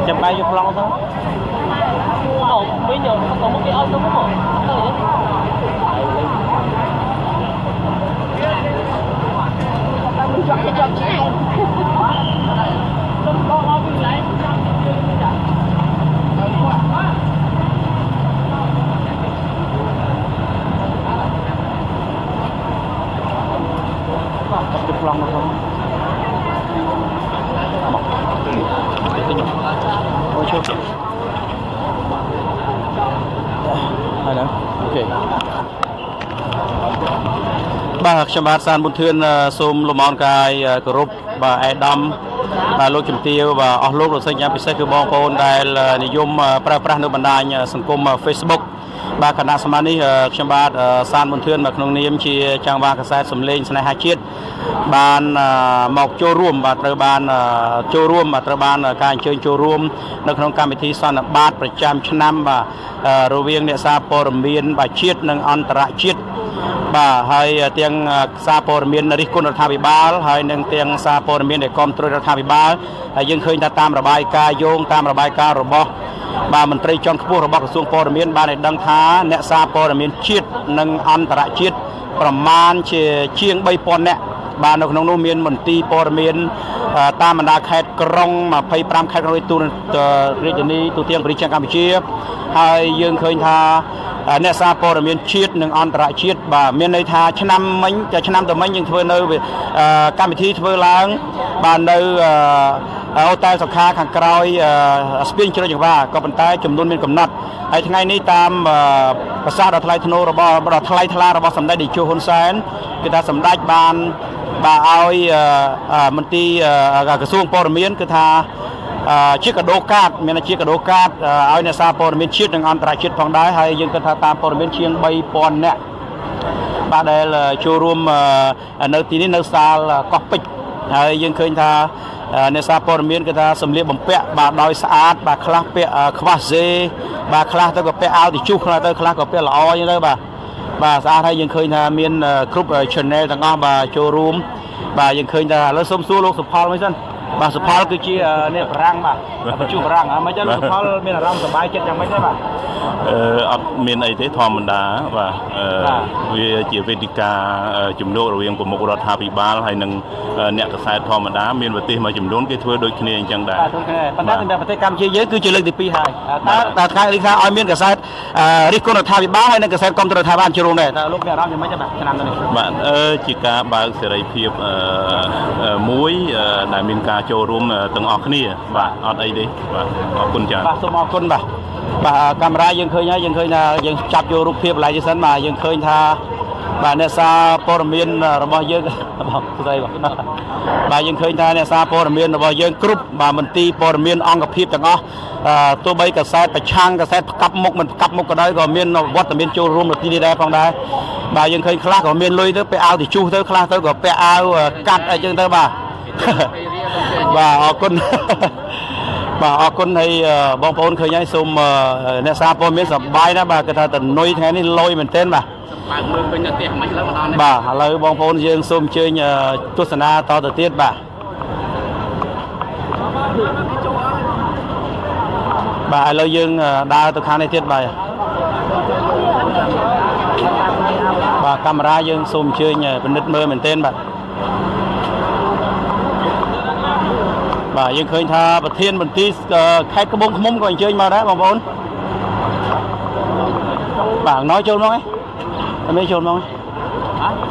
chậm bay vô long thôi bây giờ có một cái áo đúng không chọn cái chọn này chụp lòng được không? Ôi chưa. Hay lắm. Ok. Bà chăm bát san buôn thuyền xôm lô mòn cài group bà ai đâm bà lô chấm tiêu và ở lô đồ xây nhà bị xây cứ bong phôn đây làนิยม praនៅបណ្ដាញសង្គម Facebook បាទគណៈសមានេះខ្ញុំបាទសានបុនធឿនមកក្នុងនាមជាចៅបាកាសែតសំឡេងស្នេហាជាតិបានមកចូលរួមបាទត្រូវបានចូលរួមបាទត្រូវបានការអញ្ជើញចូលរួមនៅក្នុងកម្មវិធីសន្និបាតប្រចាំឆ្នាំបាទរវាងអ្នកសារព័ត៌មានបាទជាតិនិងអន្តរជាតិបាទហើយទាំងសារព័ត៌មានរិះគន់រដ្ឋាភិបាលហើយនិងទាំងសារព័ត៌មានដែលគ្រប់គ្រងរដ្ឋាភិបាលហើយយើងឃើញថាតាមរបាយការណ៍យោងតាមរបាយការណ៍របស់បាទមន្ត្រីជាន់ខ្ពស់របស់ក្រសួងព័ត៌មានបានឲ្យដឹងថាអ្នកសារព័ត៌មានជាតិនិងអន្តរជាតិប្រមាណជាង 3000 នាក់បាទនៅក្នុងនោះមានមន្ទីរព័ត៌មានតាមបណ្ដាខេត្តក្រុង25ខេត្តក្នុងរាជធានីទូទាំងប្រទេសកម្ពុជាហើយយើងឃើញថាអ្នកសារព័ត៌មានជាតិនិងអន្តរជាតិបាទមានន័យថាឆ្នាំមិញឆ្នាំទៅមិញយើងធ្វើនៅកម្មវិធីធ្វើឡើងបាទនៅអូតែលសុខាខាងក្រោយស្ពានជ្រោយចង្វាក៏ប៉ុន្តែចំនួនមានកំណត់ហើយថ្ងៃនេះតាមប្រសាសន៍ដ៏ថ្លៃថ្នូររបស់ថ្លៃថ្លារបស់សម្ដេចនាយកហ៊ុនសែនគឺថាសម្ដេចបានបាទឲ្យមន្ទីរក្រសួងព័ត៌មានគឺថាជាកដោកាតមានជាកដោកាតឲ្យអ្នកសារព័ត៌មានជាតិនិងអន្តរជាតិផងដែរហើយយើងគិតថាតាមព័ត៌មានជាង 3000 នាក់បាទដែលចូលរួមនៅទីនេះនៅសាលកោះពេជ្រហើយយើងឃើញថាអ្នកសារព័ត៌មានគឺថាសម្លៀកបំពាក់បាទដោយស្អាតបាទខ្លះពាក់ខ្វះសេបាទខ្លះទៅក៏ពាក់អាវទីជុះខ្លះទៅខ្លះក៏ពាក់ល្អអញ្ចឹងទៅបាទស្អាតហើយយើងឃើញថាមានគ្រប់ channel ទាំងអស់បាទចូលរួមបាទយើងឃើញថាឥឡូវសូមសួរលោកសុផលមួយសិនបាទសុផលគឺជាអ្នកបារាំងបាទបញ្ជូបារាំងមិនចឹងសុផលមានអារម្មណ៍សប្បាយចិត្តយ៉ាងម៉េចទេបាទអត់មានអីទេធម្មតាបាទវាជាវេទិកាជំនួបរវាងប្រមុខរដ្ឋាភិបាលហើយនិងអ្នកកសែតធម្មតាមានប្រទេសមួយចំនួនគេធ្វើដូចគ្នាអញ្ចឹងដែរប៉ុន្តែប្រទេសកម្ពុជាយើងគឺជាលើកទី2ហើយតែថ្ងៃនេះថាឲ្យមានកសែតរិះគន់រដ្ឋាភិបាលហើយនិងកសែតគ្រប់គ្រងរដ្ឋាភិបាលចូលរួមដែរតើលោកមានអារម្មណ៍យ៉ាងម៉េចបាទឆ្នាំនេះបាទជាការបើកសេរីភាពមួយដែលមានការចូលរួមទាំងអស់គ្នាបាទអត់អីទេបាទអរគុណច្រើនបាទសូមអរគុណបាទកាមេរ៉ាយើងឃើញហើយយើងឃើញថាយើងចាប់យករូបភាពកន្លែងនេះសិនបាទយើងឃើញថាបាទអ្នកសារព័ត៌មានរបស់យើងបងស្រីបាទយើងឃើញថាអ្នកសារព័ត៌មានរបស់យើងគ្រប់បាទមន្ទីរព័ត៌មានអង្គភាពទាំងអស់ទោះបីកសែតប្រឆាំងកសែតផ្កាប់មុខមិនផ្កាប់មុខក៏ដោយក៏មានវត្តមានចូលរួមនៅទីនេះដែរផងដែរបាទយើងឃើញខ្លះក៏មានលុយទៅពាក់អាវទីជុះទៅខ្លះទៅក៏ពាក់អាវកាត់អីចឹងទៅបាទបាទអរគុណបាទអរគុណហើយបងប្អូនឃើញហើយសូមអ្នកសារព័ត៌មានសប្បាយណាស់បាទគេថាតនុយថ្ងៃនេះលុយមែនទែនបាទបើកមើលពេញទៅផ្ទះមិនឡើយមកដល់នេះបាទឥឡូវបងប្អូនយើងសូមអញ្ជើញទស្សនាតទៅទៀតបាទបាទឥឡូវយើងដើរទៅខាងនេះទៀតបាទកាមេរ៉ាយើងសូមអញ្ជើញពិនិត្យមើលមែនទែនបាទយើងឃើញថាប្រធានមន្ទីរខេត្តត្បូងឃ្មុំក៏អញ្ជើញមកដែរបងប្អូនបាទណយចូលមកឯងអត់មានចូលមក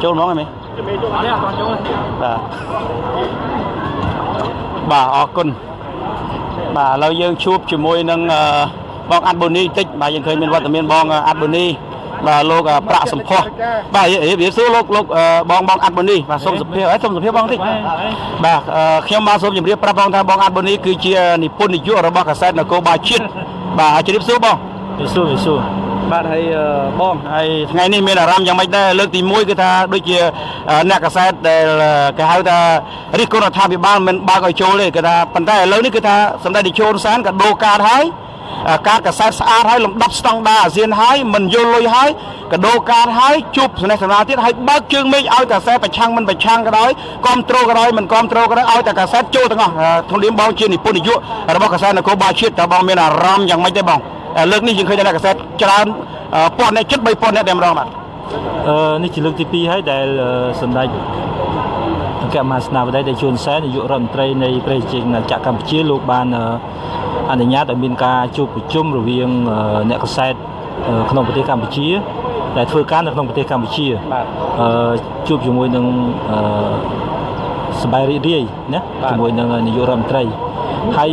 ចូលមកឯងមេចូលអត់ទេអត់ចូលបាទអរគុណបាទឥឡូវយើងជួបជាមួយនឹងបងអាត់បូនីតិចបាទយើងឃើញមានវត្តមានបងអាត់បូនីបាទលោកប្រាក់សម្ផស្សបាទវាសួរលោកបងអាត់បូនីបាទសូមសុភាសុំសុភាបងតិចបាទខ្ញុំបានសូមជម្រាបប្រាប់បងថាបងអាត់បូនីគឺជានិពន្ធនាយករបស់កាសែតនគរបាលជាតិបាទជម្រាបសួរបងសួរ បាទហើយបងហើយថ្ងៃនេះមានអារម្មណ៍យ៉ាងម៉េចដែរលើកទី1គឺថាដូចជាអ្នកកសែតដែលគេហៅថារិះគន់រដ្ឋាភិបាលមិនបើកឲ្យចូលទេគឺថាប៉ុន្តែឥឡូវនេះគឺថាសម្ដេចតេជោហ៊ុនសែនក៏ដូរកាតហើយការកសែតស្អាតហើយលំដាប់ស្តង់ដារអាស៊ានហើយមិនយល់លុយហើយក៏ដូរកាតហើយជួបស្នេហ៍សមាទៀតហើយបើកជើងមេឃឲ្យកសែតប្រឆាំងមិនប្រឆាំងក៏ដោយគ្រប់គ្រងក៏ដោយមិនគ្រប់គ្រងក៏ដោយឲ្យតែកសែតចូលទាំងអស់ធនធានបងជានិពន្ធនាយករបស់កសែតនគរបាលជាតិតើបងមានអារម្មណ៍យ៉ាងម៉េចទេបងលើកនេះយើងឃើញថាអ្នកកសែតច្រើនពាន់អ្នកជិត 3000 អ្នកតែម្ដងបាទនេះជាលើកទី2ហើយដែលសម្ដេចអង្គមហាសេនាបតីតេជោហ៊ុនសែននាយករដ្ឋមន្ត្រីនៃប្រជាជាតិកម្ពុជាលោកបានអនុញ្ញាតឲ្យមានការជួបប្រជុំរវាងអ្នកកសែតក្នុងប្រទេសកម្ពុជាដែលធ្វើការនៅក្នុងប្រទេសកម្ពុជាបាទជួបជាមួយនឹងសប្បាយរីករាយណាជាមួយនឹងនាយករដ្ឋមន្ត្រីហើយ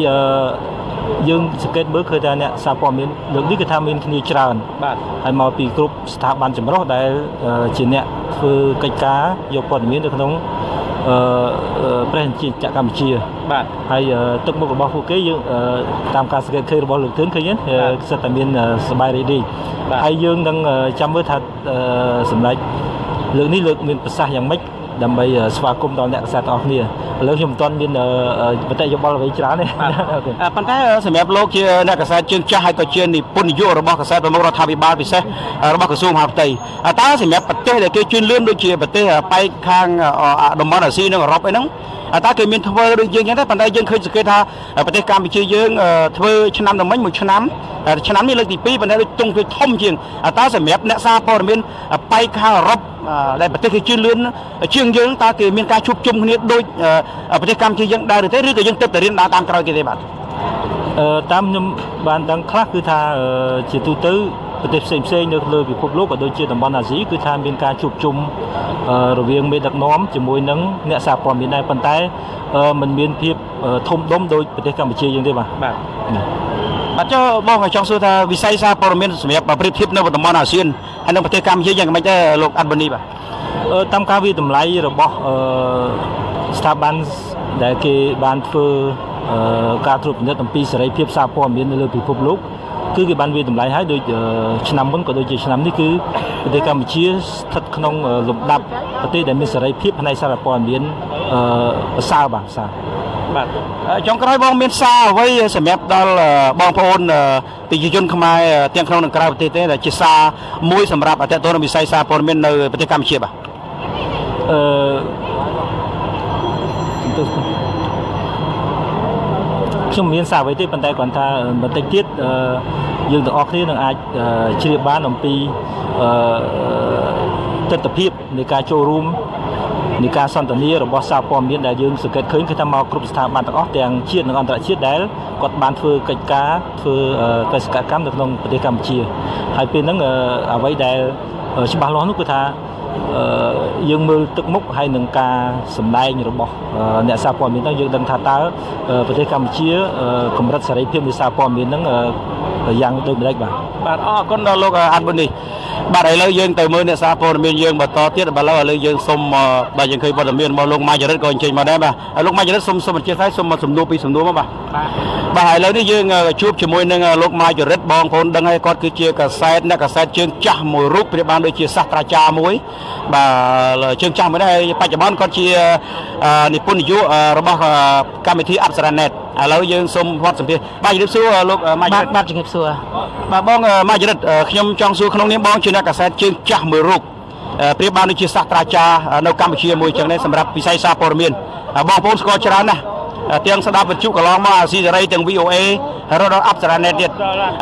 យើងសង្កេតមើលឃើញថាអ្នកសារព័ត៌មានលើកនេះគឺថាមានគ្នាច្រើនបាទហើយមកពីគ្រប់ស្ថាប័នចម្រុះដែលជាអ្នកធ្វើកិច្ចការយកព័ត៌មាននៅក្នុងប្រជាជាតិកម្ពុជាបាទហើយទឹកមុខរបស់ពួកគេយើងតាមការសង្កេតឃើញរបស់លោកធឿនឃើញសិតតែមានសប្បាយរីករាយហើយយើងនឹងចាំមើលថាសម្ដេចលើកនេះលើកមានប្រសាសន៍យ៉ាងម៉េចដើម្បីស្វាគមន៍ដល់អ្នកកសែតទាំងអស់គ្នាឥឡូវខ្ញុំមិនទាន់មានបទយោបល់អ្វីច្រើនទេប៉ុន្តែសម្រាប់លោកជាអ្នកកសែតជើងចាស់ហើយក៏ជានិពន្ធនាយករបស់កសែតប្រមុខរដ្ឋាភិបាលពិសេសរបស់ក្រសួងមហាផ្ទៃតើសម្រាប់ប្រទេសដែលគេជឿនលឿនដូចជាប្រទេសប៉ែកខាងតំបន់អាស៊ីនិងអឺរ៉ុបអីហ្នឹងតើគេមានធ្វើដូចយើងចឹងដែរប៉ុន្តែយើងឃើញសង្កេតថាប្រទេសកម្ពុជាយើងធ្វើឆ្នាំទៅមិញមួយឆ្នាំនេះលើកទី2ប៉ុន្តែដូចទង់គឺធំជាងតើសម្រាប់អ្នកសារព័ត៌មានប៉ែកខាងអឺរ៉ុបដែលប្រទេសគេជឿនលឿនជាងយើងតើគេមានការជួបជុំគ្នាដូចប្រទេសកម្ពុជាយើងដែរឬទេឬក៏យើងទៅតែរៀនដើរតាមក្រោយគេទេបាទតាមខ្ញុំបានដឹងខ្លះគឺថាជាទូទៅប្រទេសផ្សេងៗនៅលើពិភពលោកក៏ដូចជាតំបន់អាស៊ីគឺថាមានការជួបជុំរវាងមេដឹកនាំជាមួយនឹងអ្នកសារព័ត៌មានដែរប៉ុន្តែมันមានភាពធំដុំដូចប្រទេសកម្ពុជាយើងទេបាទបាទចុះបងចង់សួរថាវិស័យសារព័ត៌មានសម្រាប់ប្រៀបធៀបនៅតំបន់អាស៊ានហើយនៅប្រទេសកម្ពុជាយ៉ាងម៉េចដែរលោកអាត់បូនីបាទតាមការវិតម្លៃរបស់ស្ថាប័នដែលគេបានធ្វើការត្រួតពិនិត្យអំពីសេរីភាពសារព័ត៌មាននៅលើពិភពលោកគឺគេបានវាតម្លៃឲ្យដូចឆ្នាំមុនក៏ដូចជាឆ្នាំនេះគឺប្រទេសកម្ពុជាស្ថិតក្នុងលំដាប់ប្រទេសដែលមានសេរីភាពផ្នែកសារព័ត៌មានប្រសើរបាទប្រសើរបាទចុងក្រោយបងមានសារអ្វីសម្រាប់ដល់បងប្អូនប្រជាជនខ្មែរទាំងក្នុងនិងក្រៅប្រទេសទេដែលជាសារមួយសម្រាប់អតិថិជនវិស័យសារព័ត៌មាននៅប្រទេសកម្ពុជាបាទខ្ញុំមានសារអ្វីទេប៉ុន្តែគ្រាន់ថាបន្តិចទៀតយើងទាំងអស់គ្នានឹងអាចជ្រាបបានអំពីទស្សនវិជ្ជានៃការចូលរួមនៃការសន្ទនារបស់សារព័ត៌មានដែលយើងសង្កេតឃើញគឺថាមកគ្រប់ស្ថាប័នទាំងអស់ទាំងជាតិនិងអន្តរជាតិដែលគាត់បានធ្វើកិច្ចការធ្វើបេសកកម្មនៅក្នុងប្រទេសកម្ពុជាហើយពេលហ្នឹងអ្វីដែលច្បាស់លាស់នោះគឺថាយើងមើលទឹកមុខហើយនឹងការសម្ដែងរបស់អ្នកសារព័ត៌មានហ្នឹងយើងដឹងថាតើប្រទេសកម្ពុជាកម្រិតសេរីភាពនៃសារព័ត៌មានហ្នឹងយ៉ាងដូចម្ដេចបាទអរគុណដល់លោកអាត់ប៊ុននេះបាទឥឡូវយើងទៅមើលអ្នកសារព័ត៌មានយើងបន្តទៀតឥឡូវយើងសូមបាទយើងឃើញព័ត៌មានរបស់លោកម៉ាចរិតក៏អញ្ជើញមកដែរបាទលោកម៉ាចរិតសូមអធិស្ឋានសូមសំណួរពីសំណួរមកបាទឥឡូវនេះយើងជួបជាមួយនឹងលោកម៉ាចរិតបងប្អូនដឹងហើយគាត់គឺជាកសែតអ្នកកសែតជើងចាស់មួយរូបប្រៀបបានដូចជាសាស្ត្រាចារ្យមួយបាទជើងចាស់មួយដែរហើយបច្ចុប្បន្នគាត់ជានិពន្ធនាយករបស់កម្មវិធីអប្សរាណេតឥឡូវយើងសូមវត្តសម្ភាសបាទជំរាបសួរលោកម៉ាចរិតបាទជំរាបសួរបាទបងម៉ាចរិតខ្ញុំចង់សួរក្នុងនាមបងជាអ្នកកសែតជើងចាស់មួយរូបប្រៀបបានដូចជាសាស្ត្រាចារ្យនៅកម្ពុជាមួយចឹងដែរសម្រាប់វិស័យសារព័ត៌មានបងប្អូនស្គាល់ច្រើនណាស់ទាំងស្ដាប់វិទ្យុកន្លងមកអាស៊ីសេរីទាំង VOA រត់ដល់អប្សរាណេតទៀត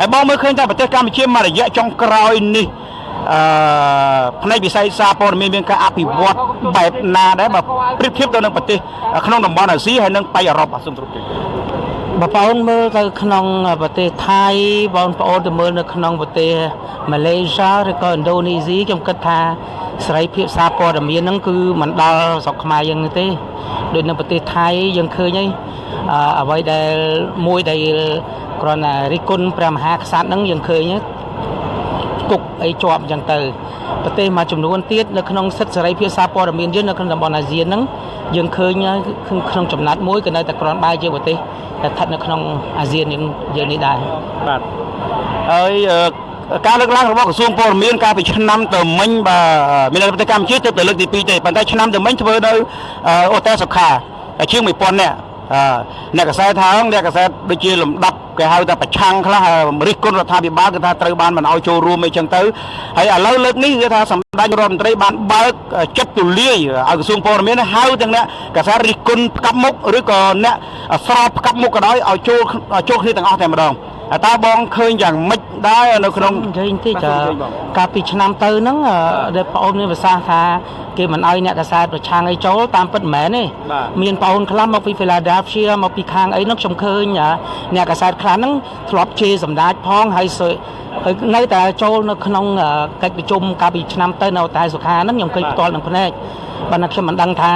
ហើយបងមើលឃើញថាប្រទេសកម្ពុជាមួយរយៈចុងក្រោយនេះផ្នែកវិស័យសារព័ត៌មានមានការអភិវឌ្ឍបែបណាដែរបើប្រៀបធៀបទៅនឹងប្រទេសក្នុងតំបន់អាស៊ីហើយនិងប៉ែកអឺរ៉ុបសូមទ្រព្យបងប្អូនមើលទៅក្នុងប្រទេសថៃបងប្អូនទៅមើលនៅក្នុងប្រទេសម៉ាឡេស៊ីឬក៏ឥណ្ឌូនេស៊ីខ្ញុំគិតថាសេរីភាពសារព័ត៌មានហ្នឹងគឺមិនដល់ស្រុកខ្មែរយើងទេដូចនៅប្រទេសថៃយើងឃើញហើយអ្វីដែលមួយដែលគ្រាន់តែរិះគន់ព្រះមហាក្សត្រហ្នឹងយើងឃើញគុកអីជាប់អញ្ចឹងទៅប្រទេសមួយចំនួនទៀតនៅក្នុងសិទ្ធិសេរីភាពសារព័ត៌មានយើងនៅក្នុងតំបន់អាស៊ានហ្នឹងយើងឃើញក្នុងចំណាត់មួយក៏នៅតែគ្រាន់បើជាប្រទេសដែលស្ថិតនៅក្នុងអាស៊ានយើងនេះដែរបាទហើយ ការលើកឡើងរបស់ក្រសួងព័ត៌មានការពីឆ្នាំទៅមិញបាទមានប្រទេសកម្ពុជាទៅលើកទី2ទេប៉ុន្តែឆ្នាំទៅមិញធ្វើនៅអូតែសុខាជាង 1000 នាក់អ្នកកសែតថាអ្នកកសែតដូចជាលំដាប់គេហៅថាប្រឆាំងខ្លះរិះគន់រដ្ឋាភិបាលគឺថាត្រូវបានមិនឲ្យចូលរួមអីចឹងទៅហើយឥឡូវលើកនេះគឺថាសម្ដេចរដ្ឋមន្ត្រីបានបើកចិត្តទូលាយឲ្យក្រសួងព័ត៌មានហៅទាំងអ្នកកសែតរិះគន់ផ្កាប់មុខឬក៏អ្នកស្របផ្កាប់មុខក៏ដោយឲ្យចូលគ្នាទាំងអស់តែម្ដងតើបងឃើញយ៉ាងម៉េចដែរនៅក្នុងនិយាយតិចកាលពីឆ្នាំទៅហ្នឹងដែលបងអូនមានប្រសាសន៍ថាគេមិនឲ្យអ្នកកសែតប្រឆាំងអីចូលតាមពិតមិនមែនទេមានបងអូនខ្លះមកពី Philadelphia មកពីខាងអីហ្នឹងខ្ញុំឃើញអ្នកកសែតខ្លះហ្នឹងធ្លាប់ជេរសម្ដេចផងហើយនៅតែចូលនៅក្នុងកិច្ចប្រជុំកាលពីឆ្នាំទៅនៅតែសុខាហ្នឹងខ្ញុំឃើញផ្ទាល់នឹងភ្នែកបើខ្ញុំមិនដឹងថា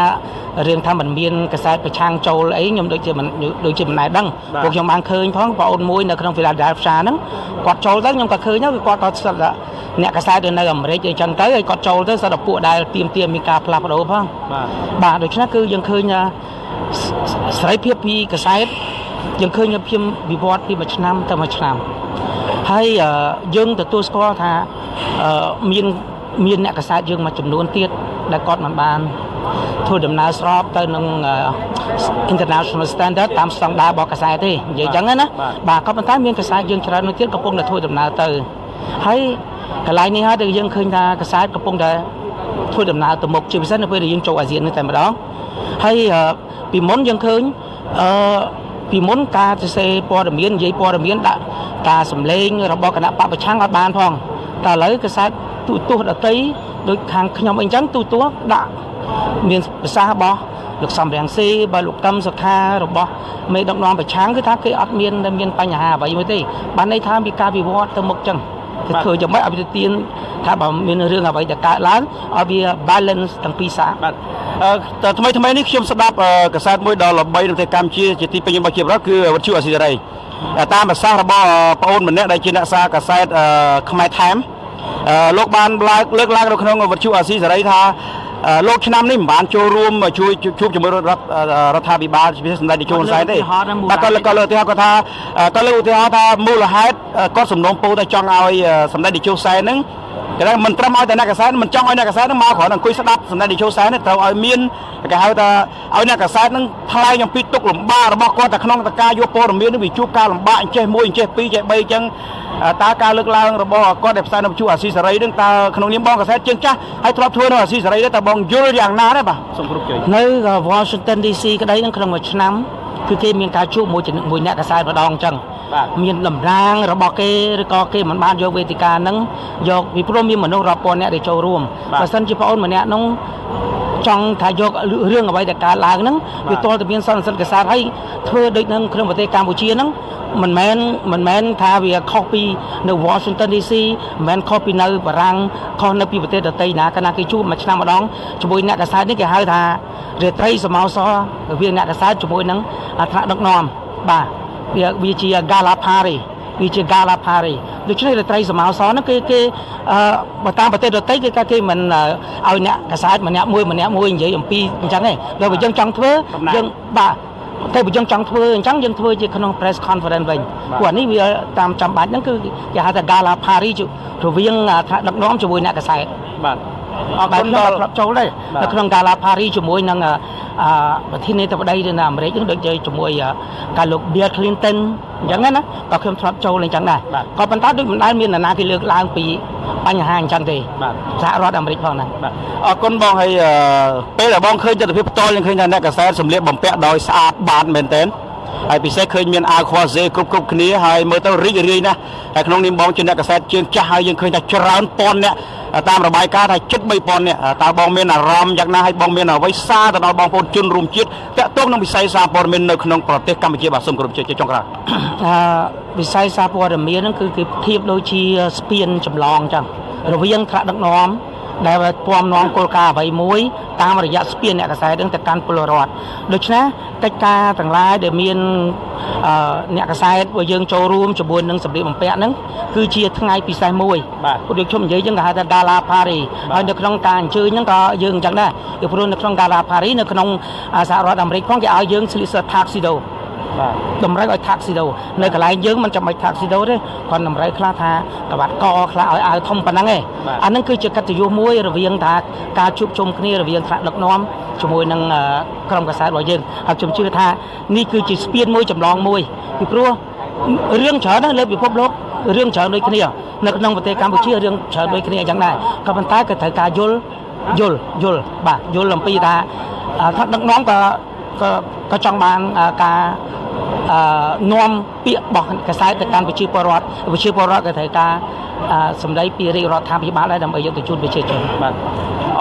រឿងថាมันមានកសែតប្រឆាំងចូលអីខ្ញុំដូចជាមិនដែរដឹងពួកខ្ញុំបានឃើញផងបងអូនមួយនៅក្នុង Philadelphia ហ្នឹងគាត់ចូលទៅខ្ញុំក៏ឃើញទៅគាត់ក៏ស្ដាប់អ្នកកសែតនៅអាមេរិកអីចឹងទៅហើយគាត់ចូលទៅស្ដាប់ពួកដែលទៀមមានការផ្លាស់ប្ដូរផងបាទដូច្នេះគឺយើងឃើញសេរីភាពពីកសែតយើងឃើញភាពវិវត្តពីមួយឆ្នាំទៅមួយឆ្នាំហើយយើងទទួលស្គាល់ថាមានអ្នកកសែតយើងមួយចំនួនទៀតដែលគាត់មិនបានធ្វើដំណើរស្របទៅនឹង international standard តាមស្តង់ដាររបស់កសែតទេនិយាយចឹងណាបាទក៏ប៉ុន្តែមានកសែតយើងច្រើនមួយទៀតកំពុងតែធ្វើដំណើរទៅហើយកន្លែងនេះហើយដែលយើងឃើញថាកសែតកំពុងតែធ្វើដំណើរទៅមុខជាពិសេសនៅពេលដែលយើងចូលអាស៊ាននេះតែម្ដងហើយពីមុនយើងឃើញពីមុនការសរសេរព័ត៌មាននិយាយព័ត៌មានដាក់ការសម្លេងរបស់គណៈបពប្រឆាំងអត់បានផងតែឥឡូវកសែតទូទស្សន៍ដតីដូចខាងខ្ញុំអីចឹងទូទស្សន៍ដាក់មានប្រសាសន៍របស់លោកសំរងស៊ីបើលោកកឹមសុខារបស់មេដឹកនាំប្រឆាំងគឺថាគេអត់មានបញ្ហាអ្វីមួយទេបានន័យថាមានការវិវត្តទៅមុខចឹងគឺធ្វើយ៉ាងម៉េចឲ្យវាទានថាបើមានរឿងអ្វីដែលកើតឡើងឲ្យវា balance ទាំងពីរសារបាទតែថ្មីនេះខ្ញុំស្ដាប់កសែតមួយដ៏ល្បីនៅប្រទេសកម្ពុជាជាទីពេញនិយមរបស់ជាប្រវត្តិគឺវិទ្យុអាស៊ីសេរីតាមប្រសាសន៍របស់ប្អូនម្នាក់ដែលជាអ្នកសារកសែតខ្មែរថែមលោកបានលើកឡើងនៅក្នុងវិទ្យុអាស៊ីសេរីថាលោកឆ្នាំនេះមិនបានចូលរួមជួយជួបជាមួយរដ្ឋាភិបាលជាពិសេសសម្ដេចនាយកហ៊ុនសែនទេតែក៏លើកឧទាហរណ៍គាត់ថាក៏លើកឧទាហរណ៍ថាមូលហេតុគាត់សំណូមពរតែចង់ឲ្យសម្ដេចនាយកហ៊ុនសែនហ្នឹងគេថាមិនត្រឹមឲ្យតែអ្នកកសែតមិនចង់ឲ្យអ្នកកសែតហ្នឹងមកគ្រាន់តែអង្គុយស្ដាប់សម្ដេចនាយកហ៊ុនសែនទេត្រូវឲ្យមានគេហៅថាឲ្យអ្នកកសែតហ្នឹងថ្លែងអំពីទុកលំបាករបស់គាត់តែក្នុងការយកព័ត៌មាននេះវាជួបការលំបាកអញ្ចេះ1អញ្ចេះ2អញ្ចេះ3អញ្ចឹងតើការលើកឡើងរបស់គាត់ដែលផ្សាយនៅវិទ្យុអាស៊ីសេរីហ្នឹងតើក្នុងនាមបងកសែតជើងចាស់ហើយធ្លាប់ធ្វើនៅអាស៊ីសេរីដែរតើបងយល់យ៉ាងណាដែរបាទសូមគោរពជ័យនៅ Washington DC ក្តីហ្នឹងក្នុងមួយឆ្នាំគឺគេមានការជួបមួយអ្នកកសែតម្ដងអញ្ចឹងមានតំណាងរបស់គេឬក៏គេមិនបានយកវេទិកាហ្នឹងយកពីព្រោះមានមនុស្សរាប់ពាន់អ្នកដែលចូលរួមបើសិនជាបងអូនម្នាក់ហ្នឹងចង់ថាយករឿងអ្វីដែលកើតឡើងហ្នឹងវាទាល់តែមានសន្និសីទកសែតហើយធ្វើដូចនៅក្នុងប្រទេសកម្ពុជាហ្នឹងមិនមែនថាវាខុសពីនៅ Washington DC មិនមែនខុសពីនៅបារាំងខុសនៅពីប្រទេសដទៃណាកាលណាគេជួបមួយឆ្នាំម្ដងជាមួយអ្នកកសែតនេះគេហៅថារាត្រីសមោសរវាអ្នកកសែតជាមួយនឹងថ្នាក់ដឹកនាំបាទវាជា Gala Party វាជា Gala Party ដូច្នេះរាត្រីសមោសរហ្នឹងគេបើតាមប្រទេសដទៃគេមិនឲ្យអ្នកកសែតម្នាក់មួយនិយាយអំពីអញ្ចឹងទេដល់បើយើងចង់ធ្វើយើងបាទតែបើយើងចង់ធ្វើអញ្ចឹងយើងធ្វើជាក្នុង press conference វិញព្រោះនេះវាតាមចាំបាច់ហ្នឹងគឺគេហៅថា Gala Party រវាងថ្នាក់ដឹកនាំជាមួយអ្នកកសែតបាទអរគុណដល់ធ្លាប់ចូលដែរនៅក្នុង Gala Party ជាមួយនឹងប្រធានាធិបតីនៅអាមេរិកហ្នឹងដូចជាមួយការលោក Bill Clinton អញ្ចឹងណាក៏ខ្ញុំធ្លាប់ចូលអញ្ចឹងដែរក៏ប៉ុន្តែដូចមិនដែលមាននរណាគេលើកឡើងពីបញ្ហាអញ្ចឹងទេសហរដ្ឋអាមេរិកផងហ្នឹងអរគុណបងហើយពេលដែលបងឃើញទស្សនវិជ្ជាផ្ទាល់យើងឃើញថាអ្នកកសែតសម្លៀកបំពាក់ដោយស្អាតបាតមែនទែនហើយពិសេសឃើញមានអាវខ័រហ្សេគ្រប់គ្នាហើយមើលទៅរីករាយណាស់ហើយក្នុងនាមបងជាអ្នកកសែតជើងចាស់ហើយយើងឃើញថាច្រើនពាន់អ្នកតាមរបាយការណ៍ថាជិត 3000 នាក់តើបងមានអារម្មណ៍យ៉ាងណាហើយបងមានអ្វីសារទៅដល់បងប្អូនជនរួមជាតិតាក់ទងនឹងវិស័យសារព័ត៌មាននៅក្នុងប្រទេសកម្ពុជាបាទសូមគោរពជ័យចុងក្រោយវិស័យសារព័ត៌មានហ្នឹងគឺគេធៀបដូចជាស្ពានចម្លងអញ្ចឹងរវាងថ្នាក់ដឹកនាំដែលពំនាំគោលការណ៍អ្វីមួយតាមរយៈស្ពានអ្នកកសែតនឹងទៅកាន់ពលរដ្ឋដូច្នេះកិច្ចការទាំងឡាយដែលមានអ្នកកសែតរបស់យើងចូលរួមជាមួយនឹងសម្ភារបំពាក់ហ្នឹងគឺជាថ្ងៃពិសេសមួយដូចខ្ញុំនិយាយចឹងគេហៅថា Gala Party ហើយនៅក្នុងការអញ្ជើញហ្នឹងក៏យើងអញ្ចឹងដែរពីព្រោះនៅក្នុង Gala Party នៅក្នុងសហរដ្ឋអាមេរិកផងគេឲ្យយើងស្លៀក tuxedo តម្រូវឲ្យ taxido នៅកន្លែងយើងមិនចាំបាច់ taxido ទេគាត់តម្រូវខ្លះថាក្បាត់កខ្លះឲ្យអាវធំប៉ុណ្ណឹងឯងអាហ្នឹងគឺជាកិត្តិយសមួយរវាងថាការជួបជុំគ្នារវាងថ្នាក់ដឹកនាំជាមួយនឹងក្រុមកាសែតរបស់យើងហើយខ្ញុំជឿថានេះគឺជាស្ពានមួយចម្លងមួយពីព្រោះរឿងច្រើនណាស់លើពិភពលោករឿងច្រើនដូចគ្នានៅក្នុងប្រទេសកម្ពុជារឿងច្រើនដូចគ្នាអញ្ចឹងដែរក៏ប៉ុន្តែក៏ត្រូវការយល់បាទយល់អំពីថាថ្នាក់ដឹកនាំក៏ចង់បានការនាំពាក្យរបស់កាសែតទៅកាន់ប្រជាពលរដ្ឋក៏ត្រូវការសម្ដីពីរាជរដ្ឋាភិបាលដែរដើម្បីយកទៅជូនប្រជាជនបាទ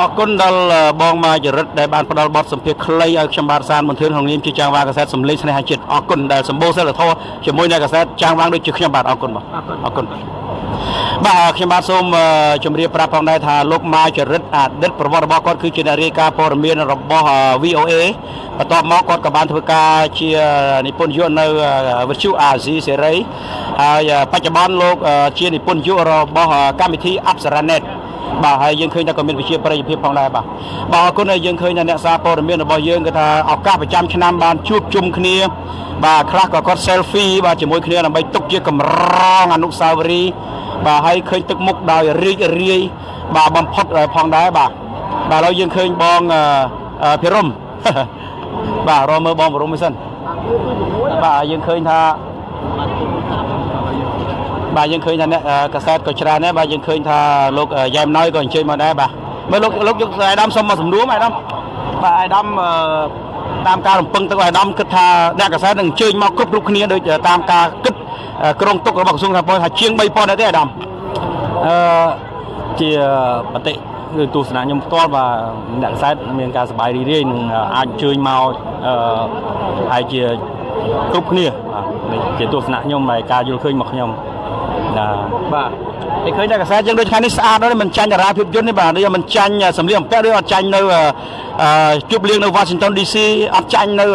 អរគុណដល់បងម៉ាចរិតដែលបានផ្ដល់បទសម្ភាសន៍ខ្លីឲ្យខ្ញុំបាទសានមន្ទឿនក្នុងនាមជាចាងវាងកាសែតសម្លេងស្នេហាជាតិអរគុណដែលសម្បូរសិលធម៌ជាមួយនឹងកាសែតចាងវាងដូចជាខ្ញុំបាទអរគុណបាទអរគុណបាទខ្ញុំបាទសូមជម្រាបប្រាប់ផងដែរថាលោកម៉ាចរិតអតីតប្រវត្តិរបស់គាត់គឺជាអ្នករាយការណ៍ព័ត៌មានរបស់ VOA បន្ទាប់មកគាត់ក៏បានធ្វើការជានិពន្ធយុនៅវិទ្យុអាស៊ីសេរីហើយបច្ចុប្បន្នលោកជានិពន្ធយុរបស់កម្មវិធី Apsaranet បាទហើយយើងឃើញថាក៏មានវិជាប្រិយភាពផងដែរបាទអរគុណហើយយើងឃើញថាអ្នកសារព័ត៌មានរបស់យើងគឺថាឱកាសប្រចាំឆ្នាំបានជួបជុំគ្នាបាទខ្លះក៏គាត់ selfie បាទជាមួយគ្នាដើម្បីទុកជាកម្រងអនុស្សាវរីយ៍បាទហើយឃើញទឹកមុខដោយរីករាយបាទបំផុតផងដែរបាទឥឡូវយើងឃើញបងភិរមបាទរកមើលបងភិរមមួយសិនបាទយើងឃើញថាអ្នកកាសែតក៏ច្រើនដែរបាទយើងឃើញថាលោកយ៉ែមណយក៏អញ្ជើញមកដែរបាទមើលលោកយកអាយដាមសុំមកសំណួរអាយដាមបាទអាយដាមតាមការរំពឹងទឹកអាយដាមគិតថាអ្នកកាសែតនឹងអញ្ជើញមកគ្រប់រូបគ្នាដូចតាមការគិតក្រុងទុករបស់ក្រសួងថាប៉ុន្តែជាង 3000 ដែរទេអាយដាមជាបតិគឺទស្សនៈខ្ញុំផ្ទាល់បាទអ្នកកាសែតមានការសប្បាយរីករាយនឹងអាចអញ្ជើញមកហើយជាគ្រប់គ្នាបាទជាទស្សនៈខ្ញុំហើយការយល់ឃើញមកខ្ញុំបាទឯឃើញតែកាសែតយើងដូចថ្ងៃនេះស្អាតដែរមិនចាញ់តារាភាពយន្តទេបាទដូចមិនចាញ់សម្លៀកបំពាក់ដូចអត់ចាញ់នៅជប់លៀងនៅ Washington DC អត់ចាញ់នៅ